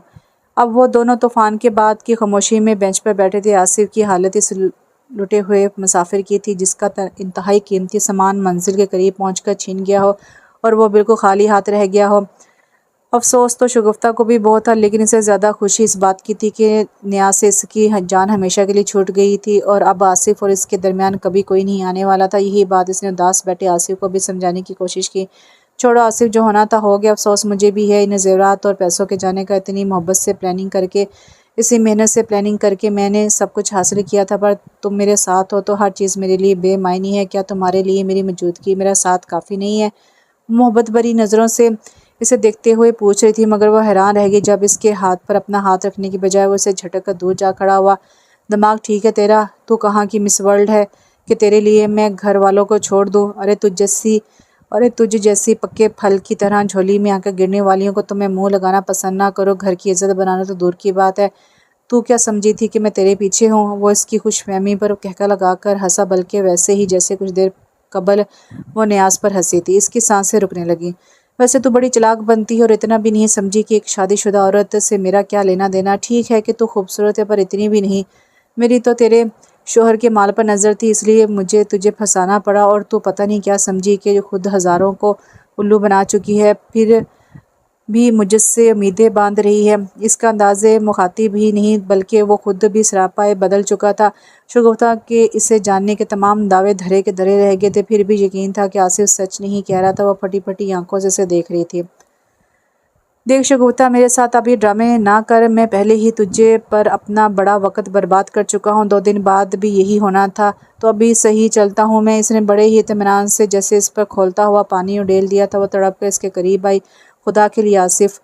اب وہ دونوں طوفان کے بعد کی خاموشی میں بینچ پر بیٹھے تھے۔ آصف کی حالت اس لٹے ہوئے مسافر کی تھی جس کا انتہائی قیمتی سامان منزل کے قریب پہنچ کر چھن گیا ہو اور وہ بالکل خالی ہاتھ رہ گیا ہو۔ افسوس تو شگفتہ کو بھی بہت تھا لیکن اسے زیادہ خوشی اس بات کی تھی کہ نیاز سے اس کی جان ہمیشہ کے لیے چھوٹ گئی تھی اور اب آصف اور اس کے درمیان کبھی کوئی نہیں آنے والا تھا۔ یہی بات اس نے اداس بیٹھے آصف کو بھی سمجھانے کی کوشش کی۔ چھوڑو آصف، جو ہونا تھا ہو گیا، افسوس مجھے بھی ہے۔ ان زیورات اور پیسوں کے جانے کا اتنی محبت سے پلاننگ کر کے، اسی محنت سے پلاننگ کر کے میں نے سب کچھ حاصل کیا تھا، پر تم میرے ساتھ ہو تو ہر چیز میرے لیے بے معنی ہے۔ کیا تمہارے لیے میری موجودگی، میرا ساتھ کافی نہیں ہے؟ محبت بھری نظروں سے اسے دیکھتے ہوئے پوچھ رہی تھی مگر وہ حیران رہ گئی جب اس کے ہاتھ پر اپنا ہاتھ رکھنے کی بجائے وہ اسے جھٹک کر دور جا کھڑا ہوا۔ دماغ ٹھیک ہے تیرا؟ تو کہاں کی مس ورلڈ ہے کہ تیرے لیے میں گھر والوں کو چھوڑ دوں؟ تجھ جیسی پکے پھل کی طرح جھولی میں آ کر گرنے والیوں کو تو میں منہ لگانا پسند نہ کروں، گھر کی عزت بنانا تو دور کی بات ہے۔ تو کیا سمجھی تھی کہ میں تیرے پیچھے ہوں؟ وہ اس کی خوش فہمی پر قہقہ لگا کر ہنسا، بلکہ ویسے ہی جیسے کچھ دیر قبل وہ نیاز پر ہنسی تھی۔ اس کی سانسیں رکنے لگیں۔ ویسے تو بڑی چلاک بنتی ہے اور اتنا بھی نہیں سمجھی کہ ایک شادی شدہ عورت سے میرا کیا لینا دینا۔ ٹھیک ہے کہ تو خوبصورت ہے پر اتنی بھی نہیں۔ میری تو تیرے شوہر کے مال پر نظر تھی اس لیے مجھے تجھے پھنسانا پڑا، اور تو پتہ نہیں کیا سمجھی کہ خود ہزاروں کو الو بنا چکی ہے۔ پھر بھی مجھ سے امیدیں باندھ رہی ہے۔ اس کا انداز مخاطب ہی نہیں بلکہ وہ خود بھی سراپا بدل چکا تھا۔ شگفتہ کے اسے جاننے کے تمام دعوے دھرے کے دھرے رہ گئے تھے، پھر بھی یقین تھا کہ آصف سچ نہیں کہہ رہا تھا۔ وہ پھٹی پھٹی آنکھوں سے اسے دیکھ رہی تھی۔ دیکھ شگفتہ، میرے ساتھ اب یہ ڈرامے نہ کر، میں پہلے ہی تجھے پر اپنا بڑا وقت برباد کر چکا ہوں، 2 دن بعد بھی یہی ہونا تھا، تو ابھی صحیح چلتا ہوں میں۔ اس نے بڑے ہی اطمینان سے جیسے اس پر کھولتا ہوا پانی اڈیل دیا تھا۔ وہ تڑپ کر اس کے قریب آئی۔ خدا کے لیے آصف،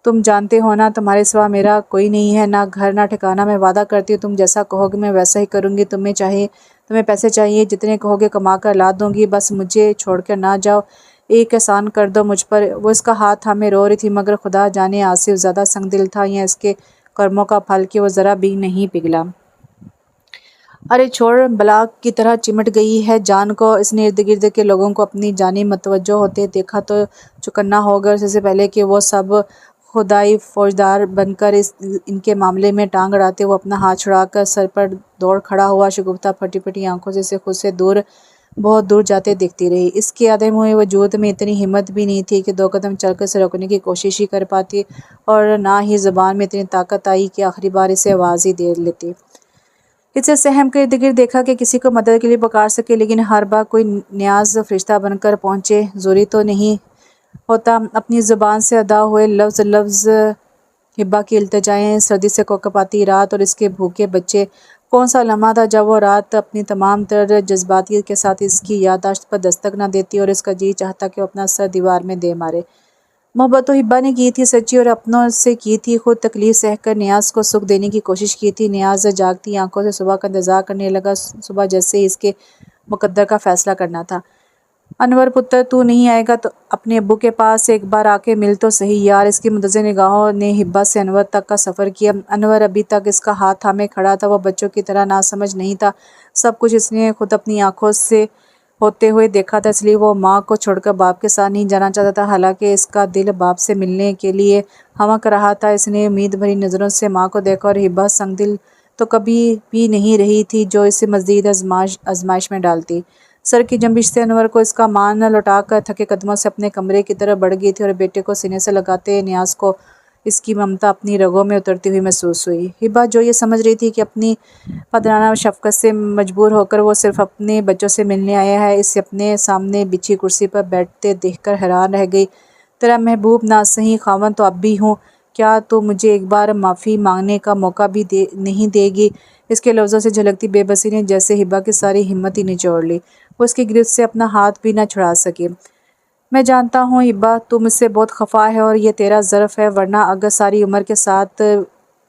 تم جانتے ہو نا تمہارے سوا میرا کوئی نہیں ہے، نہ گھر نہ ٹھکانہ۔ میں وعدہ کرتی ہوں تم جیسا کہو گے میں ویسا ہی کروں گی۔ تمہیں پیسے چاہیے، جتنے کہو گے کما کر لا دوں گی، بس مجھے چھوڑ کر نہ جاؤ، ایک احسان کر دو مجھ پر۔ وہ اس کا ہاتھ تھامے رو رہی تھی، مگر خدا جانے آصف زیادہ سنگ دل تھا یا اس کے کرموں کا پھل کہ وہ ذرا بھی نہیں پگھلا۔ ارے چھوڑ، بلا کی طرح چمٹ گئی ہے جان کو۔ اس نے ارد گرد کے لوگوں کو اپنی جانب متوجہ ہوتے دیکھا تو چوکنا ہو گیا، اور اس سے پہلے کہ وہ سب خدائی فوجدار بن کر ان کے معاملے میں ٹانگ اڑاتے، وہ اپنا ہاتھ چھڑا کر سر پر دوڑ کھڑا ہوا۔ شگفتہ پھٹی پھٹی آنکھوں سے اسے خود سے دور، بہت دور جاتے دیکھتی رہی۔ اس کے عدم ہوئے وجود میں اتنی ہمت بھی نہیں تھی کہ 2 قدم چل کر اسے روکنے کی کوشش ہی کر پاتی، اور نہ ہی زبان میں اتنی طاقت آئی کہ آخری بار اسے آواز ہی دے لیتی۔ اسے سہم کر ارد گرد دیکھا کہ کسی کو مدد کے لیے پکار سکے، لیکن ہر بار کوئی نیاز فرشتہ بن کر پہنچے۔ ضروری تو نہیں ہوتا اپنی زبان سے ادا ہوئے لفظ لفظ حبا کی التجائیں، سردی سے کوکباتی رات اور اس کے بھوکے بچے۔ کون سا لمحہ تھا جب وہ رات اپنی تمام تر جذباتیت کے ساتھ اس کی یادداشت پر دستک نہ دیتی، اور اس کا جی چاہتا کہ وہ اپنا سر دیوار میں دے مارے۔ محبت تو حبا نے کی تھی سچی، اور اپنوں سے کی تھی، خود تکلیف سہ کر نیاز کو سکھ دینے کی کوشش کی تھی۔ نیاز جاگتی آنکھوں سے صبح کا انتظار کرنے لگا، صبح جیسے ہی اس کے مقدر کا فیصلہ کرنا تھا۔ انور پتر، تو نہیں آئے گا تو اپنے ابو کے پاس ایک بار آ کے مل تو صحیح یار۔ اس کی متضع نگاہوں نے حبا سے انور تک کا سفر کیا۔ انور ابھی تک اس کا ہاتھ تھامے کھڑا تھا، وہ بچوں کی طرح ناسمجھ نہیں تھا۔ سب کچھ اس نے خود اپنی آنکھوں سے ہوتے ہوئے دیکھا تھا، اس لیے وہ ماں کو چھوڑ کر باپ کے ساتھ نہیں جانا چاہتا تھا، حالانکہ اس کا دل باپ سے ملنے کے لیے ہونک رہا تھا۔ اس نے امید بھری نظروں سے ماں کو دیکھا، اور حبا سنگ دل تو کبھی بھی نہیں رہی تھی جو اسے مزید آزمائش میں ڈالتی۔ سر کی جنبش سے انور کو اس کا مان لوٹا کر تھکے قدموں سے اپنے کمرے کی طرف بڑھ گئی تھی، اور بیٹے کو سینے سے لگاتے نیاز کو اس کی ممتا اپنی رگوں میں اترتی ہوئی محسوس ہوئی۔ حبا جو یہ سمجھ رہی تھی کہ اپنی پدرانہ شفقت سے مجبور ہو کر وہ صرف اپنے بچوں سے ملنے آیا ہے، اسے اپنے سامنے بچھی کرسی پر بیٹھتے دیکھ کر حیران رہ گئی۔ تیرا محبوب ناصحیح خاوند تو اب بھی ہوں، کیا تو مجھے ایک بار معافی مانگنے کا موقع بھی نہیں دے گی؟ اس کے لفظوں سے جھلکتی بے بسی نے جیسے حبا کی ساری ہمت ہی نچوڑ لی، وہ اس کی گرفت سے اپنا ہاتھ بھی نہ چھڑا سکی۔ میں جانتا ہوں حبا، تو مجھ سے بہت خفا ہے، اور یہ تیرا ظرف ہے، ورنہ اگر ساری عمر کے ساتھ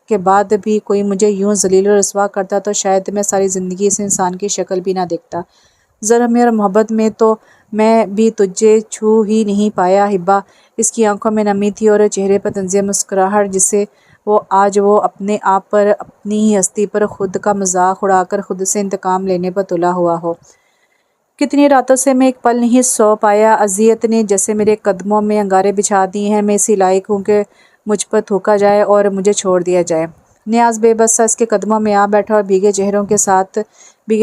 کے بعد بھی کوئی مجھے یوں ذلیل و رسوا کرتا تو شاید میں ساری زندگی اس انسان کی شکل بھی نہ دیکھتا۔ ظرف میں اور محبت میں تو میں بھی تجھے چھو ہی نہیں پایا حبا۔ اس کی آنکھوں میں نمی تھی اور چہرے پر طنز مسکراہٹ، جسے آج وہ اپنے آپ پر، اپنی ہی ہستی پر خود کا مذاق اڑا کر خود سے انتقام لینے پر تلا ہوا ہو۔ کتنی راتوں سے میں ایک پل نہیں سو پایا، اذیت نے جیسے میرے قدموں میں انگارے بچھا دیے ہیں، میں اسی لائق ہوں کہ مجھ پر تھوکا جائے اور مجھے چھوڑ دیا جائے۔ نیاز بے بس سا اس کے قدموں میں آ بیٹھا، اور بھیگے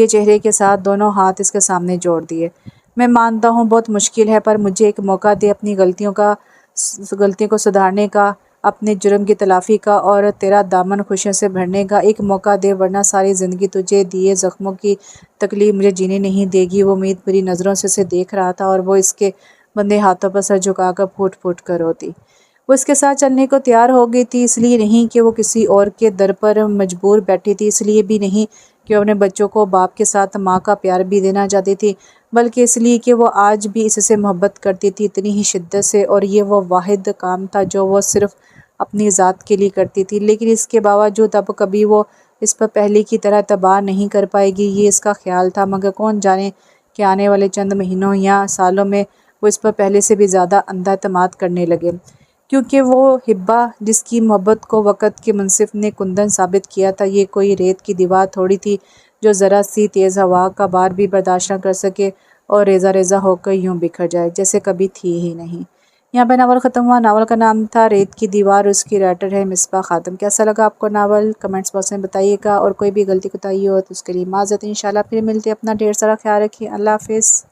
چہرے کے ساتھ دونوں ہاتھ اس کے سامنے جوڑ دیے۔ میں مانتا ہوں بہت مشکل ہے، پر مجھے ایک موقع دے اپنی غلطیوں کو سدھارنے کا، اپنے جرم کی تلافی کا، اور تیرا دامن خوشیوں سے بھرنے کا۔ ایک موقع دے، ورنہ ساری زندگی تجھے دیے زخموں کی تکلیف مجھے جینے نہیں دے گی۔ وہ امید بھری نظروں سے اسے دیکھ رہا تھا، اور وہ اس کے بندھے ہاتھوں پر سر جھکا کر پھوٹ پھوٹ کر روتی۔ وہ اس کے ساتھ چلنے کو تیار ہو گئی تھی، اس لیے نہیں کہ وہ کسی اور کے در پر مجبور بیٹھی تھی، اس لیے بھی نہیں کہ وہ اپنے بچوں کو باپ کے ساتھ ماں کا پیار بھی دینا چاہتی تھی، بلکہ اس لیے کہ وہ آج بھی اس سے محبت کرتی تھی، اتنی ہی شدت سے، اور یہ وہ واحد کام تھا جو وہ صرف اپنی ذات کے لیے کرتی تھی۔ لیکن اس کے باوجود اب کبھی وہ اس پر پہلے کی طرح اعتبار نہیں کر پائے گی، یہ اس کا خیال تھا، مگر کون جانے کہ آنے والے چند مہینوں یا سالوں میں وہ اس پر پہلے سے بھی زیادہ اندھا اعتماد کرنے لگے، کیونکہ وہ حبا جس کی محبت کو وقت کے منصف نے کندن ثابت کیا تھا، یہ کوئی ریت کی دیوار تھوڑی تھی جو ذرا سی تیز ہوا کا بار بھی برداشت نہ کر سکے اور ریزہ ریزہ ہو کر یوں بکھر جائے جیسے کبھی تھی ہی نہیں۔ یہاں پہ ناول ختم ہوا۔ ناول کا نام تھا ریت کی دیوار، اور اس کی رائٹر ہے مصباح خاتم۔ کیسا لگا آپ کو ناول؟ کمنٹس باکس میں بتائیے گا، اور کوئی بھی غلطی کوتاہی ہو تو اس کے لیے معذرت۔ انشاءاللہ پھر ملتے ہیں، اپنا ڈھیر سارا خیال رکھیے، اللہ حافظ۔